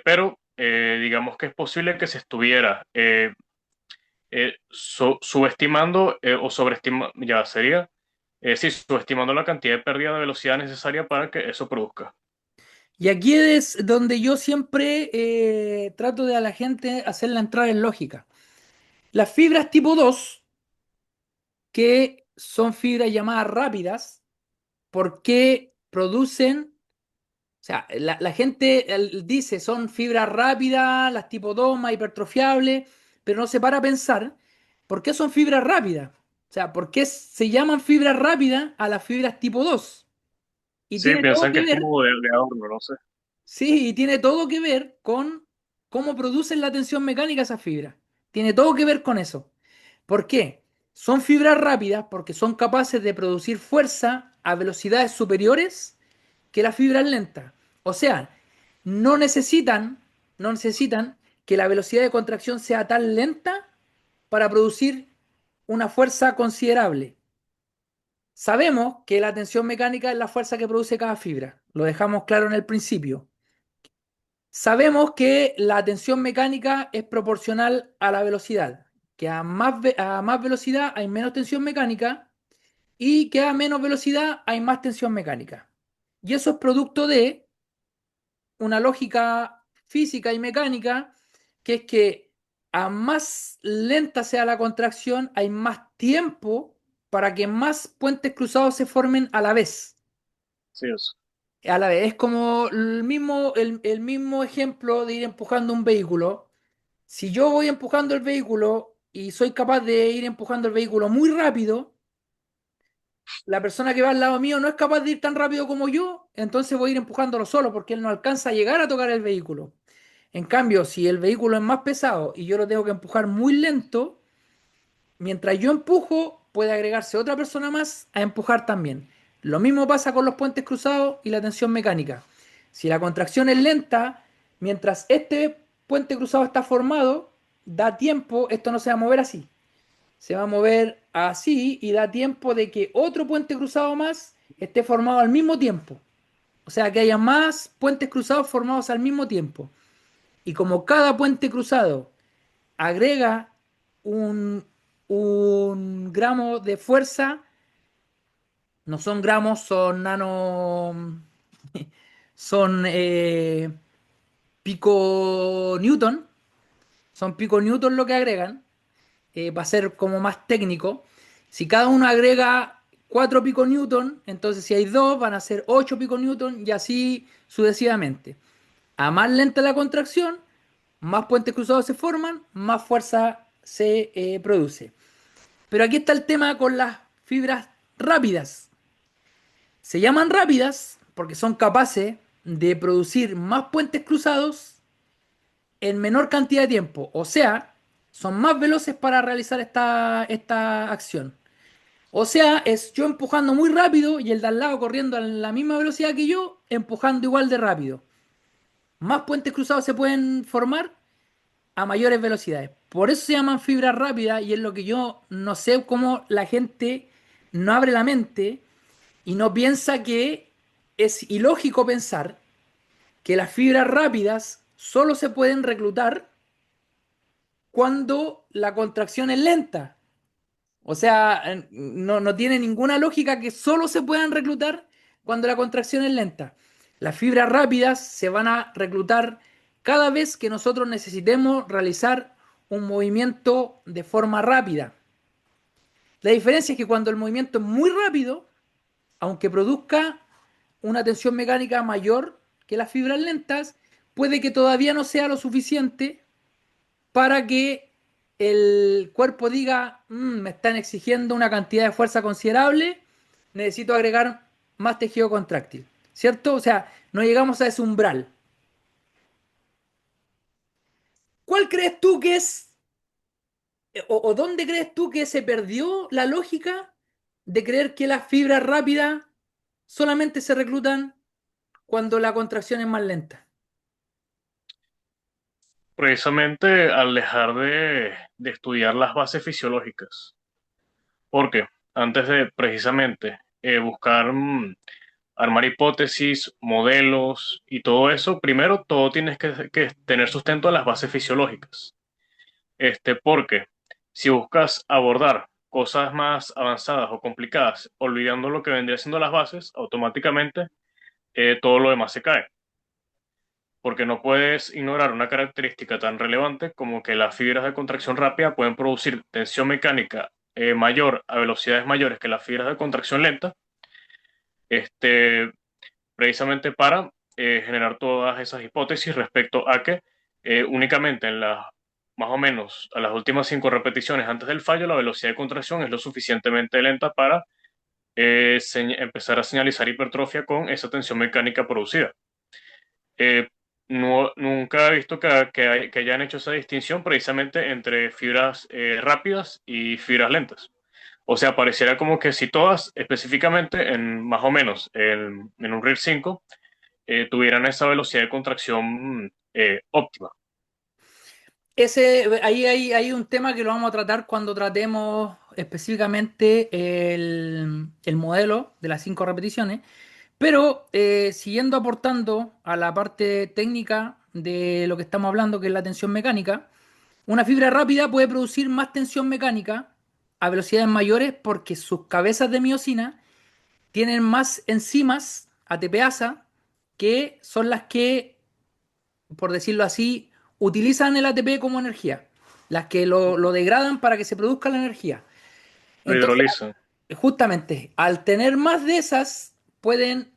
Pero digamos que es posible que se estuviera subestimando o sobreestimando, ya sería, sí, subestimando la cantidad de pérdida de velocidad necesaria para que eso produzca. Y aquí es donde yo siempre trato de a la gente hacerla entrar en lógica. Las fibras tipo 2 que son fibras llamadas rápidas, porque producen, o sea, la gente dice son fibras rápidas, las tipo 2 más hipertrofiables, pero no se para a pensar por qué son fibras rápidas. O sea, por qué se llaman fibras rápidas a las fibras tipo 2. Y Sí, tiene todo piensan que que es ver, como de adorno, no sé. sí, y tiene todo que ver con cómo producen la tensión mecánica esas fibras. Tiene todo que ver con eso. ¿Por qué? Son fibras rápidas porque son capaces de producir fuerza a velocidades superiores que las fibras lentas. O sea, no necesitan, no necesitan que la velocidad de contracción sea tan lenta para producir una fuerza considerable. Sabemos que la tensión mecánica es la fuerza que produce cada fibra. Lo dejamos claro en el principio. Sabemos que la tensión mecánica es proporcional a la velocidad, que a más velocidad hay menos tensión mecánica y que a menos velocidad hay más tensión mecánica. Y eso es producto de una lógica física y mecánica, que es que a más lenta sea la contracción, hay más tiempo para que más puentes cruzados se formen a la vez. Sí, eso. A la vez, es como el mismo ejemplo de ir empujando un vehículo. Si yo voy empujando el vehículo y soy capaz de ir empujando el vehículo muy rápido, la persona que va al lado mío no es capaz de ir tan rápido como yo, entonces voy a ir empujándolo solo porque él no alcanza a llegar a tocar el vehículo. En cambio, si el vehículo es más pesado y yo lo tengo que empujar muy lento, mientras yo empujo, puede agregarse otra persona más a empujar también. Lo mismo pasa con los puentes cruzados y la tensión mecánica. Si la contracción es lenta, mientras este puente cruzado está formado, da tiempo, esto no se va a mover así. Se va a mover así y da tiempo de que otro puente cruzado más esté formado al mismo tiempo. O sea, que haya más puentes cruzados formados al mismo tiempo. Y como cada puente cruzado agrega un, un gramo de fuerza, no son gramos, son nano, son pico newton, son pico newton lo que agregan, para ser como más técnico. Si cada uno agrega 4 pico newton, entonces si hay dos van a ser 8 pico newton y así sucesivamente. A más lenta la contracción, más puentes cruzados se forman, más fuerza se produce. Pero aquí está el tema con las fibras rápidas. Se llaman rápidas porque son capaces de producir más puentes cruzados en menor cantidad de tiempo. O sea, son más veloces para realizar esta acción. O sea, es yo empujando muy rápido y el de al lado corriendo a la misma velocidad que yo, empujando igual de rápido. Más puentes cruzados se pueden formar a mayores velocidades. Por eso se llaman fibras rápidas y es lo que yo no sé cómo la gente no abre la mente y no piensa que es ilógico pensar que las fibras rápidas solo se pueden reclutar cuando la contracción es lenta. O sea, no tiene ninguna lógica que solo se puedan reclutar cuando la contracción es lenta. Las fibras rápidas se van a reclutar cada vez que nosotros necesitemos realizar un movimiento de forma rápida. La diferencia es que cuando el movimiento es muy rápido, aunque produzca una tensión mecánica mayor que las fibras lentas, puede que todavía no sea lo suficiente para que el cuerpo diga, me están exigiendo una cantidad de fuerza considerable, necesito agregar más tejido contráctil, ¿cierto? O sea, no llegamos a ese umbral. ¿Cuál crees tú que es, o dónde crees tú que se perdió la lógica de creer que las fibras rápidas solamente se reclutan cuando la contracción es más lenta? Precisamente al dejar de estudiar las bases fisiológicas. Porque antes de precisamente buscar armar hipótesis, modelos y todo eso, primero todo tienes que tener sustento a las bases fisiológicas. Porque si buscas abordar cosas más avanzadas o complicadas, olvidando lo que vendría siendo las bases, automáticamente todo lo demás se cae. Porque no puedes ignorar una característica tan relevante como que las fibras de contracción rápida pueden producir tensión mecánica mayor a velocidades mayores que las fibras de contracción lenta, este, precisamente para generar todas esas hipótesis respecto a que únicamente en las más o menos a las últimas 5 repeticiones antes del fallo, la velocidad de contracción es lo suficientemente lenta para empezar a señalizar hipertrofia con esa tensión mecánica producida. Eh, nunca he visto que hayan hecho esa distinción precisamente entre fibras rápidas y fibras lentas. O sea, pareciera como que si todas, específicamente en más o menos en un RIR 5, tuvieran esa velocidad de contracción óptima. Ahí hay un tema que lo vamos a tratar cuando tratemos específicamente el modelo de las 5 repeticiones, pero siguiendo aportando a la parte técnica de lo que estamos hablando, que es la tensión mecánica, una fibra rápida puede producir más tensión mecánica a velocidades mayores porque sus cabezas de miosina tienen más enzimas ATPasa que son las que, por decirlo así, utilizan el ATP como energía, las que lo degradan para que se produzca la energía. Lo Entonces, hidrolizan. justamente, al tener más de esas, pueden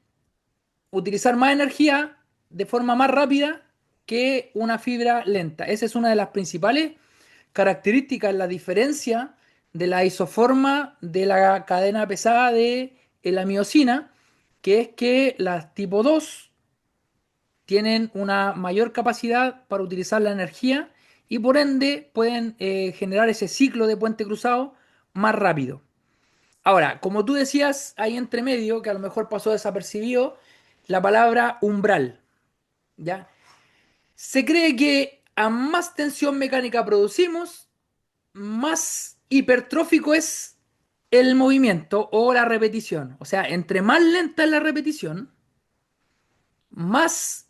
utilizar más energía de forma más rápida que una fibra lenta. Esa es una de las principales características, la diferencia de la isoforma de la cadena pesada de la miosina, que es que las tipo 2 tienen una mayor capacidad para utilizar la energía y por ende pueden generar ese ciclo de puente cruzado más rápido. Ahora, como tú decías ahí entre medio, que a lo mejor pasó desapercibido, la palabra umbral, ¿ya? Se cree que a más tensión mecánica producimos, más hipertrófico es el movimiento o la repetición. O sea, entre más lenta es la repetición, más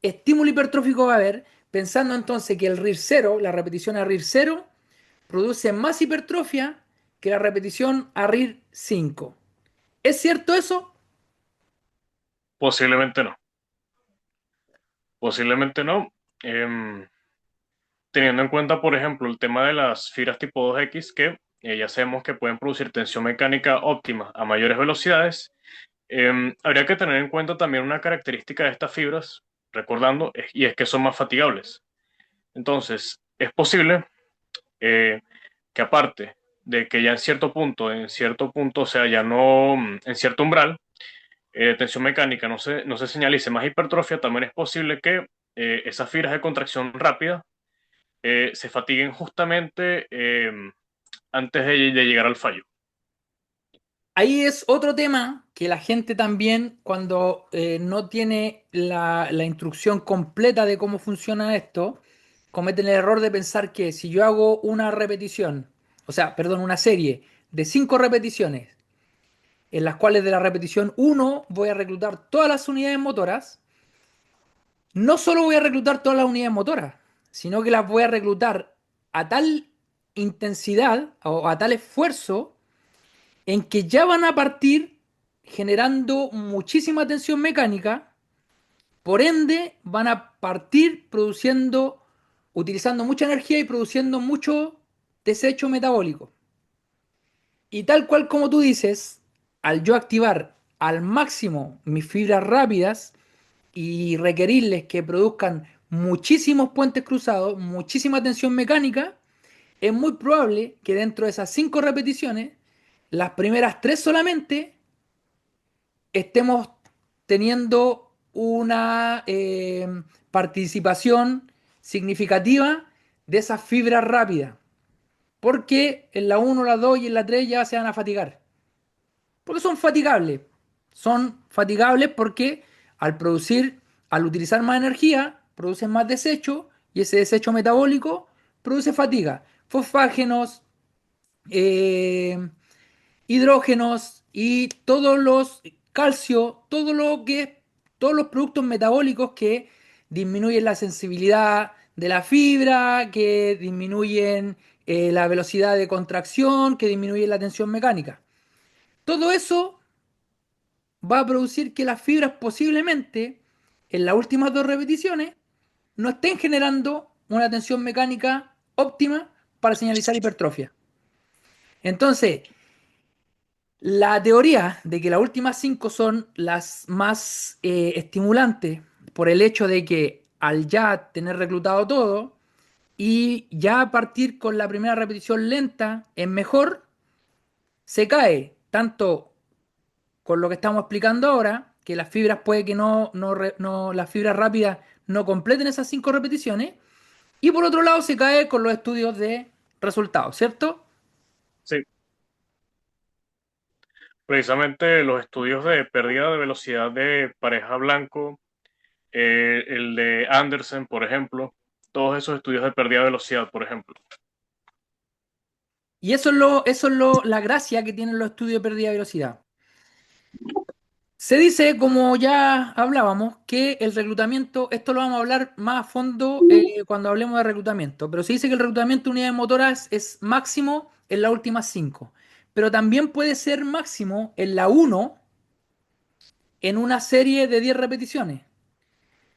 estímulo hipertrófico va a haber, pensando entonces que el RIR cero, la repetición a RIR cero, produce más hipertrofia que la repetición a RIR 5. ¿Es cierto eso? Posiblemente no. Posiblemente no. Em, Teniendo en cuenta, por ejemplo, el tema de las fibras tipo 2X, que ya sabemos que pueden producir tensión mecánica óptima a mayores velocidades, habría que tener en cuenta también una característica de estas fibras, recordando, y es que son más fatigables. Entonces, es posible que aparte de que ya en cierto punto, o sea, ya no, en cierto umbral, tensión mecánica no se señalice más hipertrofia, también es posible que esas fibras de contracción rápida se fatiguen justamente antes de llegar al fallo. Ahí es otro tema que la gente también, cuando no tiene la instrucción completa de cómo funciona esto, cometen el error de pensar que si yo hago una repetición, o sea, perdón, una serie de 5 repeticiones, en las cuales de la repetición uno voy a reclutar todas las unidades motoras, no solo voy a reclutar todas las unidades motoras, sino que las voy a reclutar a tal intensidad o a tal esfuerzo en que ya van a partir generando muchísima tensión mecánica, por ende van a partir produciendo, utilizando mucha energía y produciendo mucho desecho metabólico. Y tal cual como tú dices, al yo activar al máximo mis fibras rápidas y requerirles que produzcan muchísimos puentes cruzados, muchísima tensión mecánica, es muy probable que dentro de esas 5 repeticiones, las primeras 3 solamente estemos teniendo una participación significativa de esas fibras rápidas. Porque en la uno, la 2 y en la 3 ya se van a fatigar. Porque son fatigables. Son fatigables porque al producir, al utilizar más energía, producen más desecho y ese desecho metabólico produce fatiga. Fosfágenos, eh, hidrógenos y todos los calcio, todos los productos metabólicos que disminuyen la sensibilidad de la fibra, que disminuyen la velocidad de contracción, que disminuyen la tensión mecánica. Todo eso va a producir que las fibras posiblemente en las últimas 2 repeticiones no estén generando una tensión mecánica óptima para señalizar hipertrofia. Entonces, la teoría de que las últimas 5 son las más estimulantes por el hecho de que al ya tener reclutado todo y ya partir con la primera repetición lenta es mejor, se cae tanto con lo que estamos explicando ahora, que las fibras puede que las fibras rápidas no completen esas 5 repeticiones, y por otro lado se cae con los estudios de resultados, ¿cierto? Sí, precisamente los estudios de pérdida de velocidad de pareja blanco, el de Anderson, por ejemplo, todos esos estudios de pérdida de velocidad, por ejemplo. Y eso es la gracia que tienen los estudios de pérdida de velocidad. Se dice, como ya hablábamos, que el reclutamiento, esto lo vamos a hablar más a fondo cuando hablemos de reclutamiento, pero se dice que el reclutamiento de unidades motoras es máximo en las últimas 5, pero también puede ser máximo en la uno en una serie de 10 repeticiones.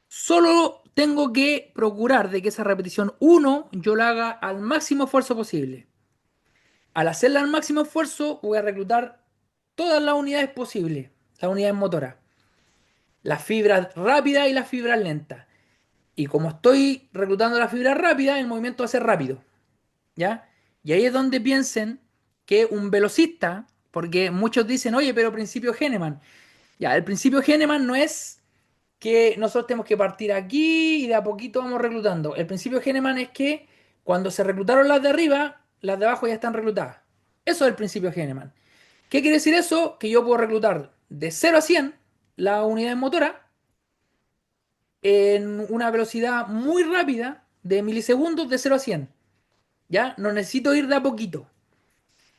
Solo tengo que procurar de que esa repetición uno yo la haga al máximo esfuerzo posible. Al hacerla al máximo esfuerzo voy a reclutar todas las unidades posibles, las unidades motoras. Las fibras rápidas y las fibras lentas. Y como estoy reclutando las fibras rápidas, el movimiento va a ser rápido. ¿Ya? Y ahí es donde piensen que un velocista, porque muchos dicen, oye, pero principio Hahnemann. Ya, el principio Hahnemann no es que nosotros tenemos que partir aquí y de a poquito vamos reclutando. El principio Hahnemann es que cuando se reclutaron las de arriba, las de abajo ya están reclutadas. Eso es el principio Hahnemann. ¿Qué quiere decir eso? Que yo puedo reclutar de 0 a 100 la unidad motora en una velocidad muy rápida de milisegundos de 0 a 100. ¿Ya? No necesito ir de a poquito.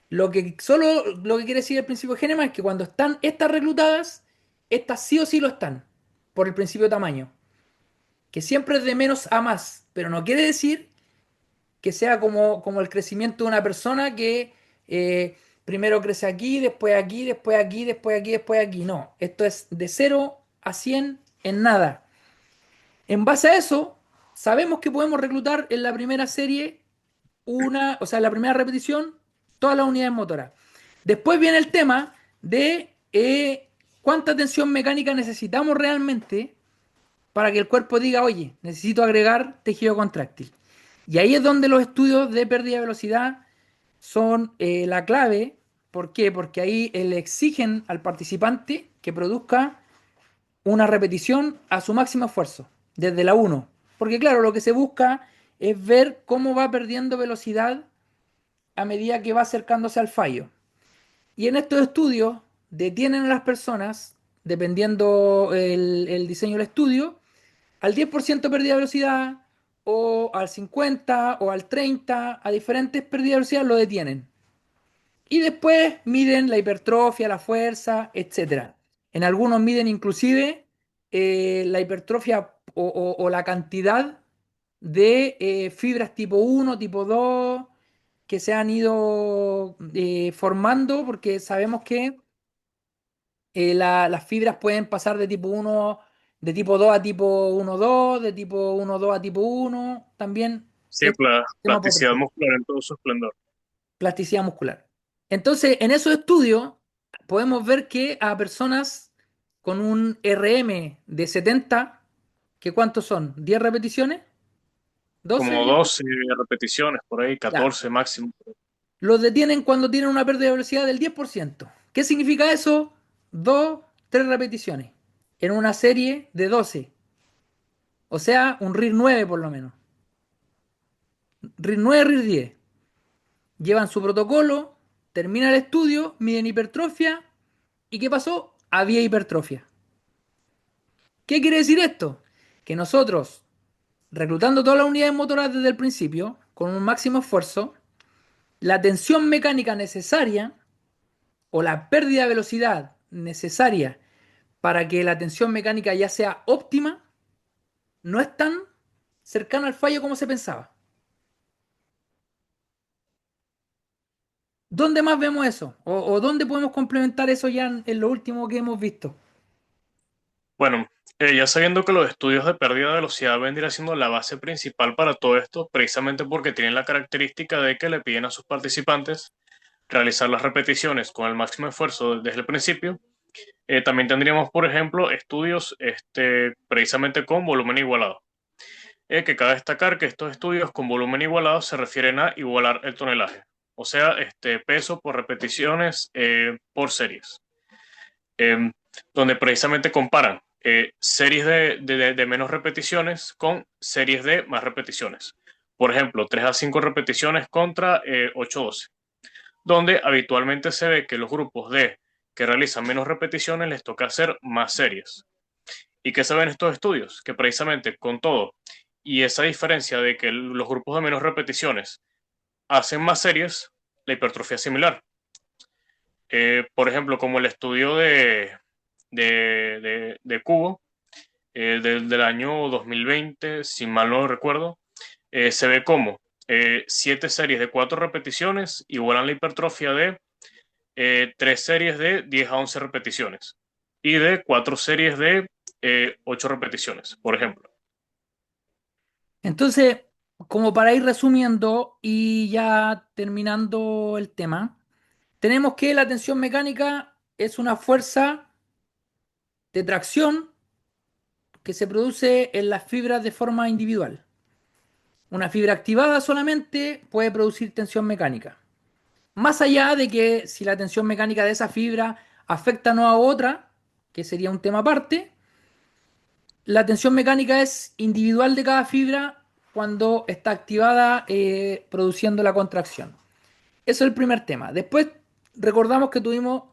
Lo que quiere decir el principio de Hahnemann es que cuando están estas reclutadas, estas sí o sí lo están, por el principio de tamaño, que siempre es de menos a más, pero no quiere decir que sea como el crecimiento de una persona que primero crece aquí, después aquí, después aquí, después aquí, después aquí. No, esto es de 0 a 100 en nada. En base a eso, sabemos que podemos reclutar en la primera serie o sea, en la primera repetición, todas las unidades motoras. Después viene el tema de cuánta tensión mecánica necesitamos realmente para que el cuerpo diga, oye, necesito agregar tejido contráctil. Y ahí es donde los estudios de pérdida de velocidad son la clave. ¿Por qué? Porque ahí le exigen al participante que produzca una repetición a su máximo esfuerzo, desde la uno. Porque claro, lo que se busca es ver cómo va perdiendo velocidad a medida que va acercándose al fallo. Y en estos estudios detienen a las personas, dependiendo el diseño del estudio, al 10% pérdida de velocidad, o al 50% o al 30%, a diferentes pérdidas de velocidad lo detienen. Y después miden la hipertrofia, la fuerza, etcétera. En algunos miden inclusive la hipertrofia o la cantidad de fibras tipo uno, tipo 2 que se han ido formando, porque sabemos que las fibras pueden pasar de tipo uno, de tipo 2 a tipo 1,2, de tipo 1,2 a tipo uno. También Sí, es un tema por plasticidad otro. muscular en todo su esplendor. Plasticidad muscular. Entonces, en esos estudios podemos ver que a personas con un RM de 70, ¿que cuántos son? ¿10 repeticiones? Como ¿12? 12 repeticiones, por ahí, Ya. 14 máximo. Los detienen cuando tienen una pérdida de velocidad del 10%. ¿Qué significa eso? 2, 3 repeticiones en una serie de 12. O sea, un RIR 9 por lo menos. RIR 9, RIR 10. Llevan su protocolo, termina el estudio, miden hipertrofia. ¿Y qué pasó? Había hipertrofia. ¿Qué quiere decir esto? Que nosotros, reclutando todas las unidades motoras desde el principio, con un máximo esfuerzo, la tensión mecánica necesaria o la pérdida de velocidad necesaria para que la tensión mecánica ya sea óptima, no es tan cercano al fallo como se pensaba. ¿Dónde más vemos eso? ¿O dónde podemos complementar eso ya en lo último que hemos visto? Bueno, ya sabiendo que los estudios de pérdida de velocidad vendrían siendo la base principal para todo esto, precisamente porque tienen la característica de que le piden a sus participantes realizar las repeticiones con el máximo esfuerzo desde el principio. También tendríamos, por ejemplo, estudios precisamente con volumen igualado. Que cabe destacar que estos estudios con volumen igualado se refieren a igualar el tonelaje, o sea, peso por repeticiones por series, em, donde precisamente comparan series de menos repeticiones con series de más repeticiones. Por ejemplo, 3 a 5 repeticiones contra 8 a 12, donde habitualmente se ve que los grupos de que realizan menos repeticiones les toca hacer más series. ¿Y qué se ve en estos estudios? Que precisamente con todo y esa diferencia de que los grupos de menos repeticiones hacen más series, la hipertrofia es similar. Por ejemplo, como el estudio de Cubo del año 2020, si mal no recuerdo, se ve como 7 series de 4 repeticiones igualan la hipertrofia de 3 series de 10 a 11 repeticiones y de 4 series de 8 repeticiones, por ejemplo. Entonces, como para ir resumiendo y ya terminando el tema, tenemos que la tensión mecánica es una fuerza de tracción que se produce en las fibras de forma individual. Una fibra activada solamente puede producir tensión mecánica. Más allá de que si la tensión mecánica de esa fibra afecta no a otra, que sería un tema aparte, la tensión mecánica es individual de cada fibra cuando está activada produciendo la contracción. Eso es el primer tema. Después, recordamos que tuvimos,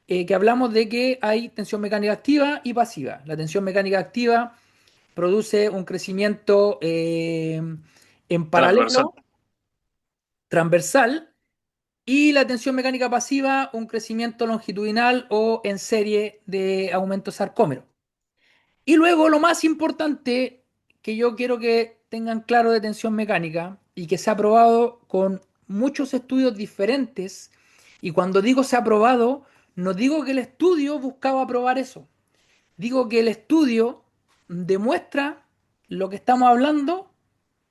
que hablamos de que hay tensión mecánica activa y pasiva. La tensión mecánica activa produce un crecimiento en Transversal. paralelo, transversal, y la tensión mecánica pasiva, un crecimiento longitudinal o en serie de aumento sarcómero. Y luego lo más importante que yo quiero que tengan claro de tensión mecánica y que se ha probado con muchos estudios diferentes, y cuando digo se ha probado, no digo que el estudio buscaba probar eso, digo que el estudio demuestra lo que estamos hablando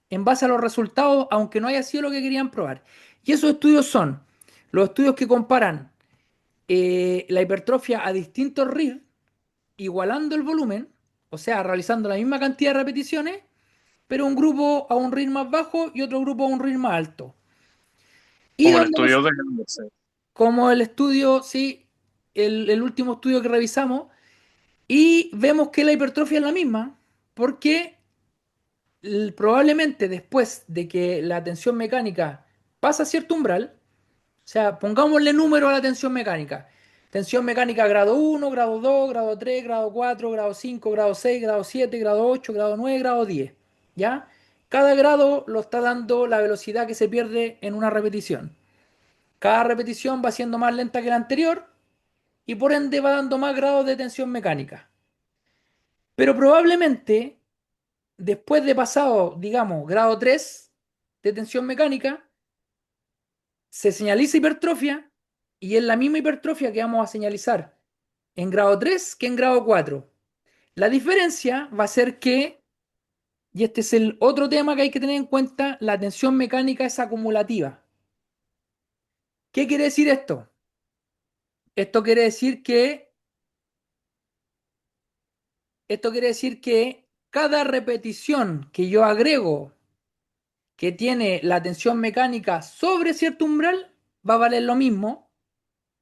en base a los resultados, aunque no haya sido lo que querían probar. Y esos estudios son los estudios que comparan la hipertrofia a distintos RIR, igualando el volumen, o sea, realizando la misma cantidad de repeticiones, pero un grupo a un ritmo más bajo y otro grupo a un ritmo más alto. Y Como el donde estudio de Helmholtz. como el estudio, sí, el último estudio que revisamos, y vemos que la hipertrofia es la misma, porque probablemente después de que la tensión mecánica pasa cierto umbral, o sea, pongámosle número a la tensión mecánica. Tensión mecánica grado 1, grado 2, grado 3, grado 4, grado 5, grado 6, grado 7, grado 8, grado 9, grado 10. ¿Ya? Cada grado lo está dando la velocidad que se pierde en una repetición. Cada repetición va siendo más lenta que la anterior y por ende va dando más grados de tensión mecánica. Pero probablemente después de pasado, digamos, grado 3 de tensión mecánica, se señaliza hipertrofia y es la misma hipertrofia que vamos a señalizar en grado 3 que en grado 4. La diferencia va a ser que, y este es el otro tema que hay que tener en cuenta, la tensión mecánica es acumulativa. ¿Qué quiere decir esto? Esto quiere decir que, esto quiere decir que cada repetición que yo agrego que tiene la tensión mecánica sobre cierto umbral va a valer lo mismo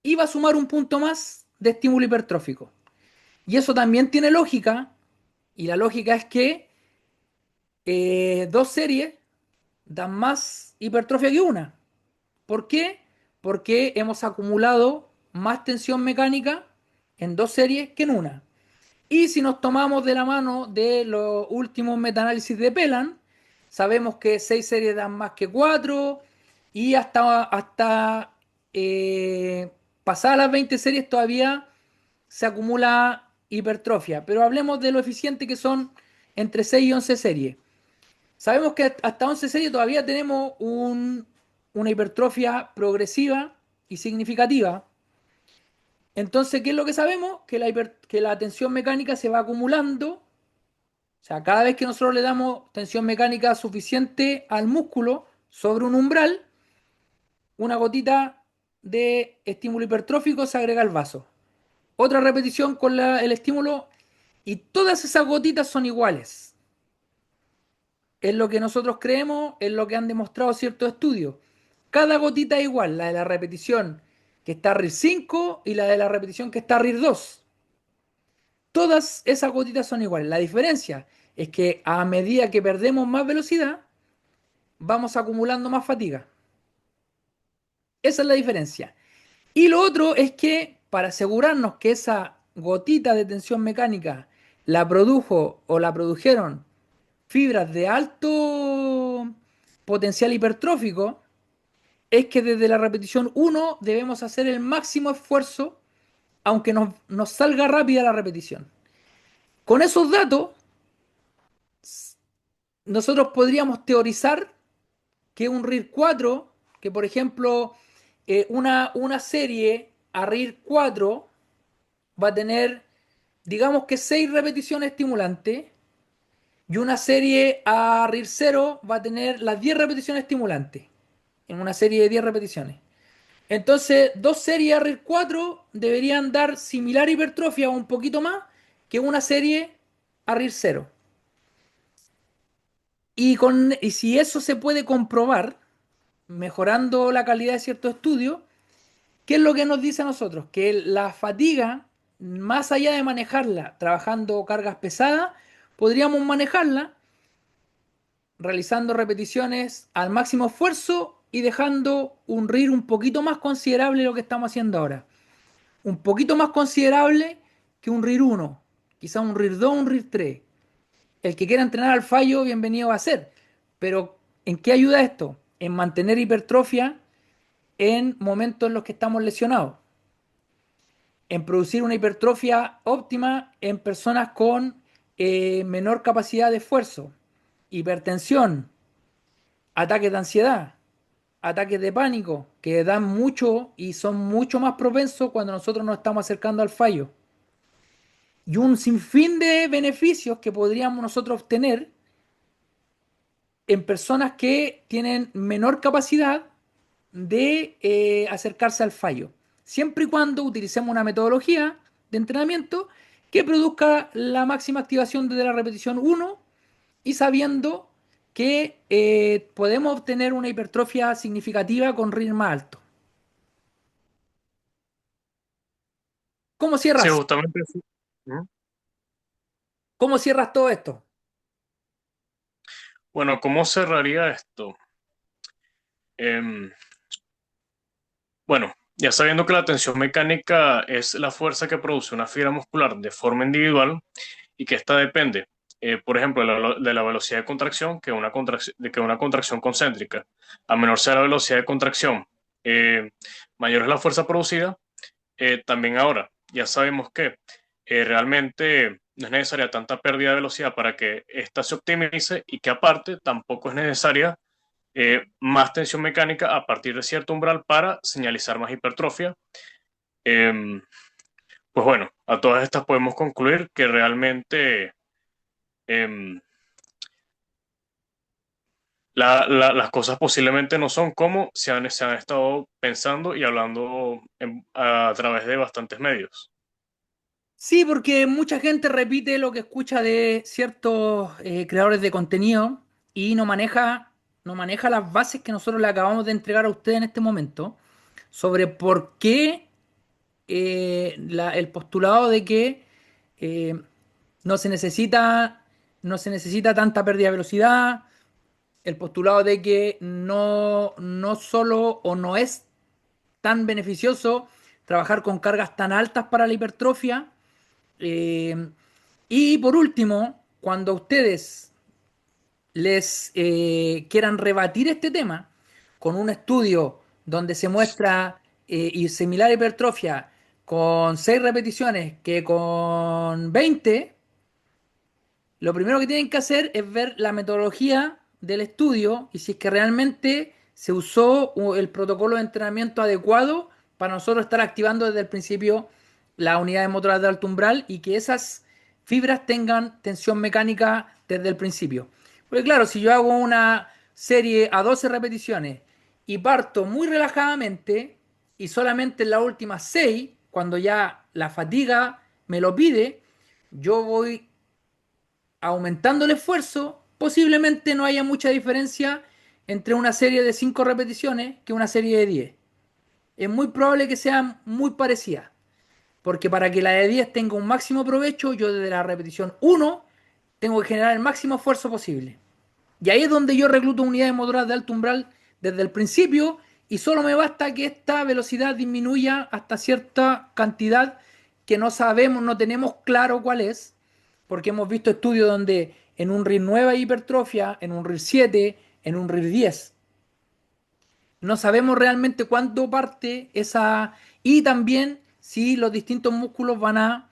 y va a sumar un punto más de estímulo hipertrófico. Y eso también tiene lógica, y la lógica es que dos series dan más hipertrofia que una. ¿Por qué? Porque hemos acumulado más tensión mecánica en dos series que en una. Y si nos tomamos de la mano de los últimos metaanálisis de Pelan, sabemos que 6 series dan más que 4 y hasta eh, pasadas las 20 series todavía se acumula hipertrofia. Pero hablemos de lo eficiente que son entre 6 y 11 series. Sabemos que hasta 11 series todavía tenemos una hipertrofia progresiva y significativa. Entonces, ¿qué es lo que sabemos? Que la tensión mecánica se va acumulando. O sea, cada vez que nosotros le damos tensión mecánica suficiente al músculo sobre un umbral, una gotita de estímulo hipertrófico se agrega al vaso. Otra repetición con el estímulo y todas esas gotitas son iguales. Es lo que nosotros creemos, es lo que han demostrado ciertos estudios. Cada gotita es igual, la de la repetición que está RIR 5 y la de la repetición que está RIR 2. Todas esas gotitas son iguales. La diferencia es que a medida que perdemos más velocidad, vamos acumulando más fatiga. Esa es la diferencia. Y lo otro es que para asegurarnos que esa gotita de tensión mecánica la produjo o la produjeron fibras de alto potencial hipertrófico, es que desde la repetición 1 debemos hacer el máximo esfuerzo aunque nos salga rápida la repetición. Con esos datos, nosotros podríamos teorizar que un RIR 4, que por ejemplo una serie a RIR 4 va a tener, digamos que 6 repeticiones estimulantes y una serie a RIR 0 va a tener las 10 repeticiones estimulantes en una serie de 10 repeticiones. Entonces, dos series a RIR 4 deberían dar similar hipertrofia o un poquito más que una serie a RIR 0. Y si eso se puede comprobar, mejorando la calidad de ciertos estudios, ¿qué es lo que nos dice a nosotros? Que la fatiga, más allá de manejarla trabajando cargas pesadas, podríamos manejarla realizando repeticiones al máximo esfuerzo y dejando un RIR un poquito más considerable de lo que estamos haciendo ahora. Un poquito más considerable que un RIR uno, quizá un RIR 2, un RIR 3. El que quiera entrenar al fallo, bienvenido va a ser. Pero ¿en qué ayuda esto? En mantener hipertrofia en momentos en los que estamos lesionados. En producir una hipertrofia óptima en personas con menor capacidad de esfuerzo, hipertensión, ataques de ansiedad, ataques de pánico, que dan mucho y son mucho más propensos cuando nosotros nos estamos acercando al fallo. Y un sinfín de beneficios que podríamos nosotros obtener en personas que tienen menor capacidad de acercarse al fallo, siempre y cuando utilicemos una metodología de entrenamiento que produzca la máxima activación desde la repetición uno y sabiendo que podemos obtener una hipertrofia significativa con ritmo más alto. ¿Cómo Sí, cierras? justamente eso. Ujú. ¿Cómo cierras todo esto? Bueno, ¿cómo cerraría esto? Em, bueno, ya sabiendo que la tensión mecánica es la fuerza que produce una fibra muscular de forma individual y que esta depende, por ejemplo, de la velocidad de contracción, que una contracción concéntrica. A menor sea la velocidad de contracción, eh, mayor es la fuerza producida. También ahora, ya sabemos que realmente no es necesaria tanta pérdida de velocidad para que ésta se optimice y que aparte tampoco es necesaria más tensión mecánica a partir de cierto umbral para señalizar más hipertrofia. Em, pues bueno, a todas estas podemos concluir que realmente em, las cosas posiblemente no son como se han estado pensando y hablando a través de bastantes medios. Sí, porque mucha gente repite lo que escucha de ciertos creadores de contenido y no maneja las bases que nosotros le acabamos de entregar a ustedes en este momento sobre por qué el postulado de que eh, no se necesita, no se necesita tanta pérdida de velocidad, el postulado de que no solo o no es tan beneficioso trabajar con cargas tan altas para la hipertrofia. eh, y por último, cuando ustedes les quieran rebatir este tema con un estudio donde se muestra y similar hipertrofia con 6 repeticiones que con 20, lo primero que tienen que hacer es ver la metodología del estudio y si es que realmente se usó el protocolo de entrenamiento adecuado para nosotros estar activando desde el principio las unidades motoras de alto umbral y que esas fibras tengan tensión mecánica desde el principio. Porque claro, si yo hago una serie a 12 repeticiones y parto muy relajadamente y solamente en las últimas 6, cuando ya la fatiga me lo pide, yo voy aumentando el esfuerzo, posiblemente no haya mucha diferencia entre una serie de 5 repeticiones que una serie de 10. Es muy probable que sean muy parecidas, porque para que la de 10 tenga un máximo provecho, yo desde la repetición uno tengo que generar el máximo esfuerzo posible. Y ahí es donde yo recluto unidades motoras de alto umbral desde el principio y solo me basta que esta velocidad disminuya hasta cierta cantidad que no sabemos, no tenemos claro cuál es, porque hemos visto estudios donde en un RIR 9 hay hipertrofia, en un RIR 7, en un RIR 10. No sabemos realmente cuándo parte esa y también si los distintos músculos van a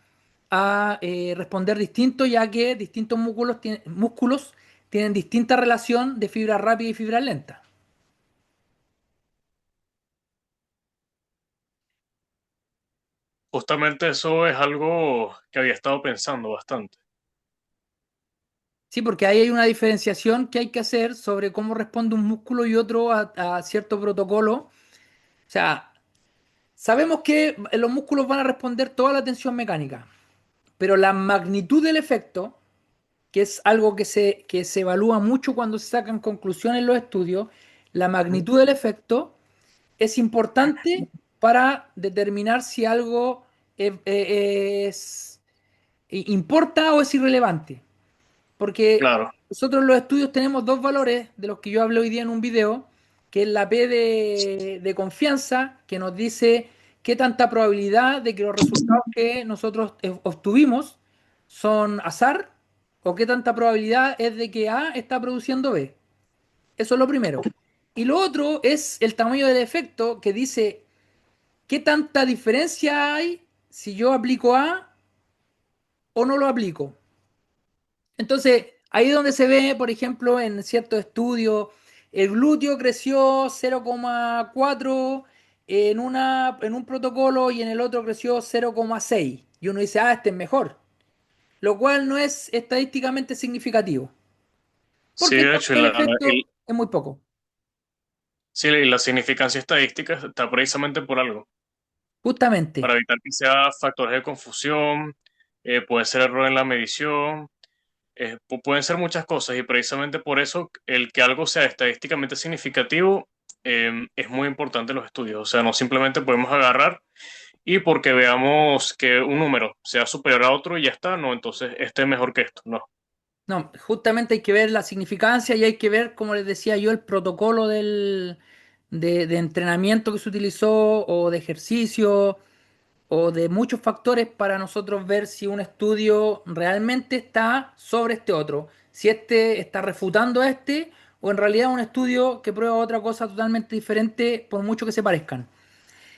responder distinto, ya que distintos músculos tienen distinta relación de fibra rápida y fibra lenta. Justamente eso es algo que había estado pensando bastante. Sí, porque ahí hay una diferenciación que hay que hacer sobre cómo responde un músculo y otro a cierto protocolo. O sea, sabemos que los músculos van a responder toda la tensión mecánica, pero la magnitud del efecto, que es algo que se evalúa mucho cuando se sacan conclusiones en los estudios, la magnitud del efecto es importante para determinar si algo importa o es irrelevante. Porque Claro, nosotros en los estudios tenemos dos valores de los que yo hablé hoy día en un video, que es la P de confianza, que nos dice qué tanta probabilidad de que los resultados que nosotros obtuvimos son azar o qué tanta probabilidad es de que A está produciendo B. Eso es lo primero. Y lo otro es el tamaño del efecto que dice qué tanta diferencia hay si yo aplico A o no lo aplico. Entonces, ahí es donde se ve, por ejemplo, en ciertos estudios, el glúteo creció 0,4 en un protocolo y en el otro creció 0,6. Y uno dice, ah, este es mejor. Lo cual no es estadísticamente significativo. Sí, Porque el de hecho, tamaño del efecto es muy poco. sí, y la significancia estadística está precisamente por algo, para Justamente. evitar que sea factores de confusión, puede ser error en la medición, pueden ser muchas cosas y precisamente por eso el que algo sea estadísticamente significativo es muy importante en los estudios. O sea, no simplemente podemos agarrar y porque veamos que un número sea superior a otro y ya está, no, entonces este es mejor que esto, no. No, justamente hay que ver la significancia y hay que ver, como les decía yo, el protocolo de entrenamiento que se utilizó o de ejercicio o de muchos factores para nosotros ver si un estudio realmente está sobre este otro, si este está refutando a este o en realidad un estudio que prueba otra cosa totalmente diferente por mucho que se parezcan.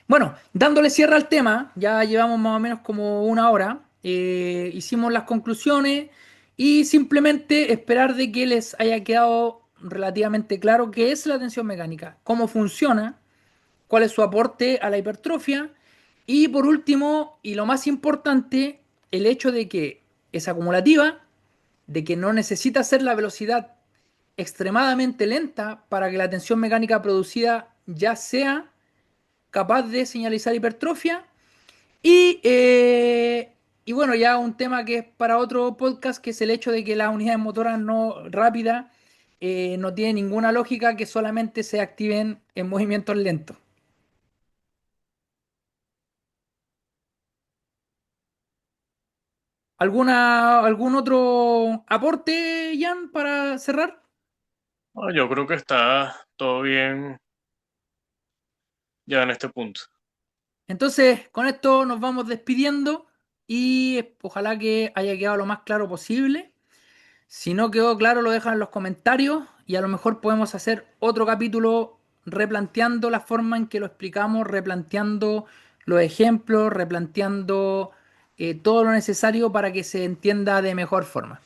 Bueno, dándole cierre al tema, ya llevamos más o menos como una hora, hicimos las conclusiones y simplemente esperar de que les haya quedado relativamente claro qué es la tensión mecánica, cómo funciona, cuál es su aporte a la hipertrofia y por último, y lo más importante, el hecho de que es acumulativa, de que no necesita ser la velocidad extremadamente lenta para que la tensión mecánica producida ya sea capaz de señalizar hipertrofia. Y bueno, ya un tema que es para otro podcast, que es el hecho de que las unidades motoras no rápidas no tienen ninguna lógica que solamente se activen en movimientos lentos. ¿Algún otro aporte, Jan, para cerrar? No, yo creo que está todo bien ya en este punto. Entonces, con esto nos vamos despidiendo y ojalá que haya quedado lo más claro posible. Si no quedó claro, lo dejan en los comentarios y a lo mejor podemos hacer otro capítulo replanteando la forma en que lo explicamos, replanteando los ejemplos, replanteando todo lo necesario para que se entienda de mejor forma.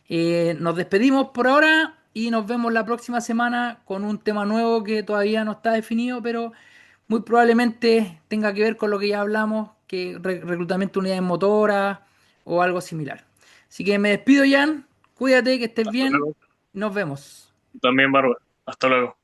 Nos despedimos por ahora y nos vemos la próxima semana con un tema nuevo que todavía no está definido, pero muy probablemente tenga que ver con lo que ya hablamos, que reclutamiento de unidades motoras o algo similar. Así que me despido, Jan. Cuídate, que estés Hasta bien. luego. Nos vemos. También, Bárbara. Hasta luego.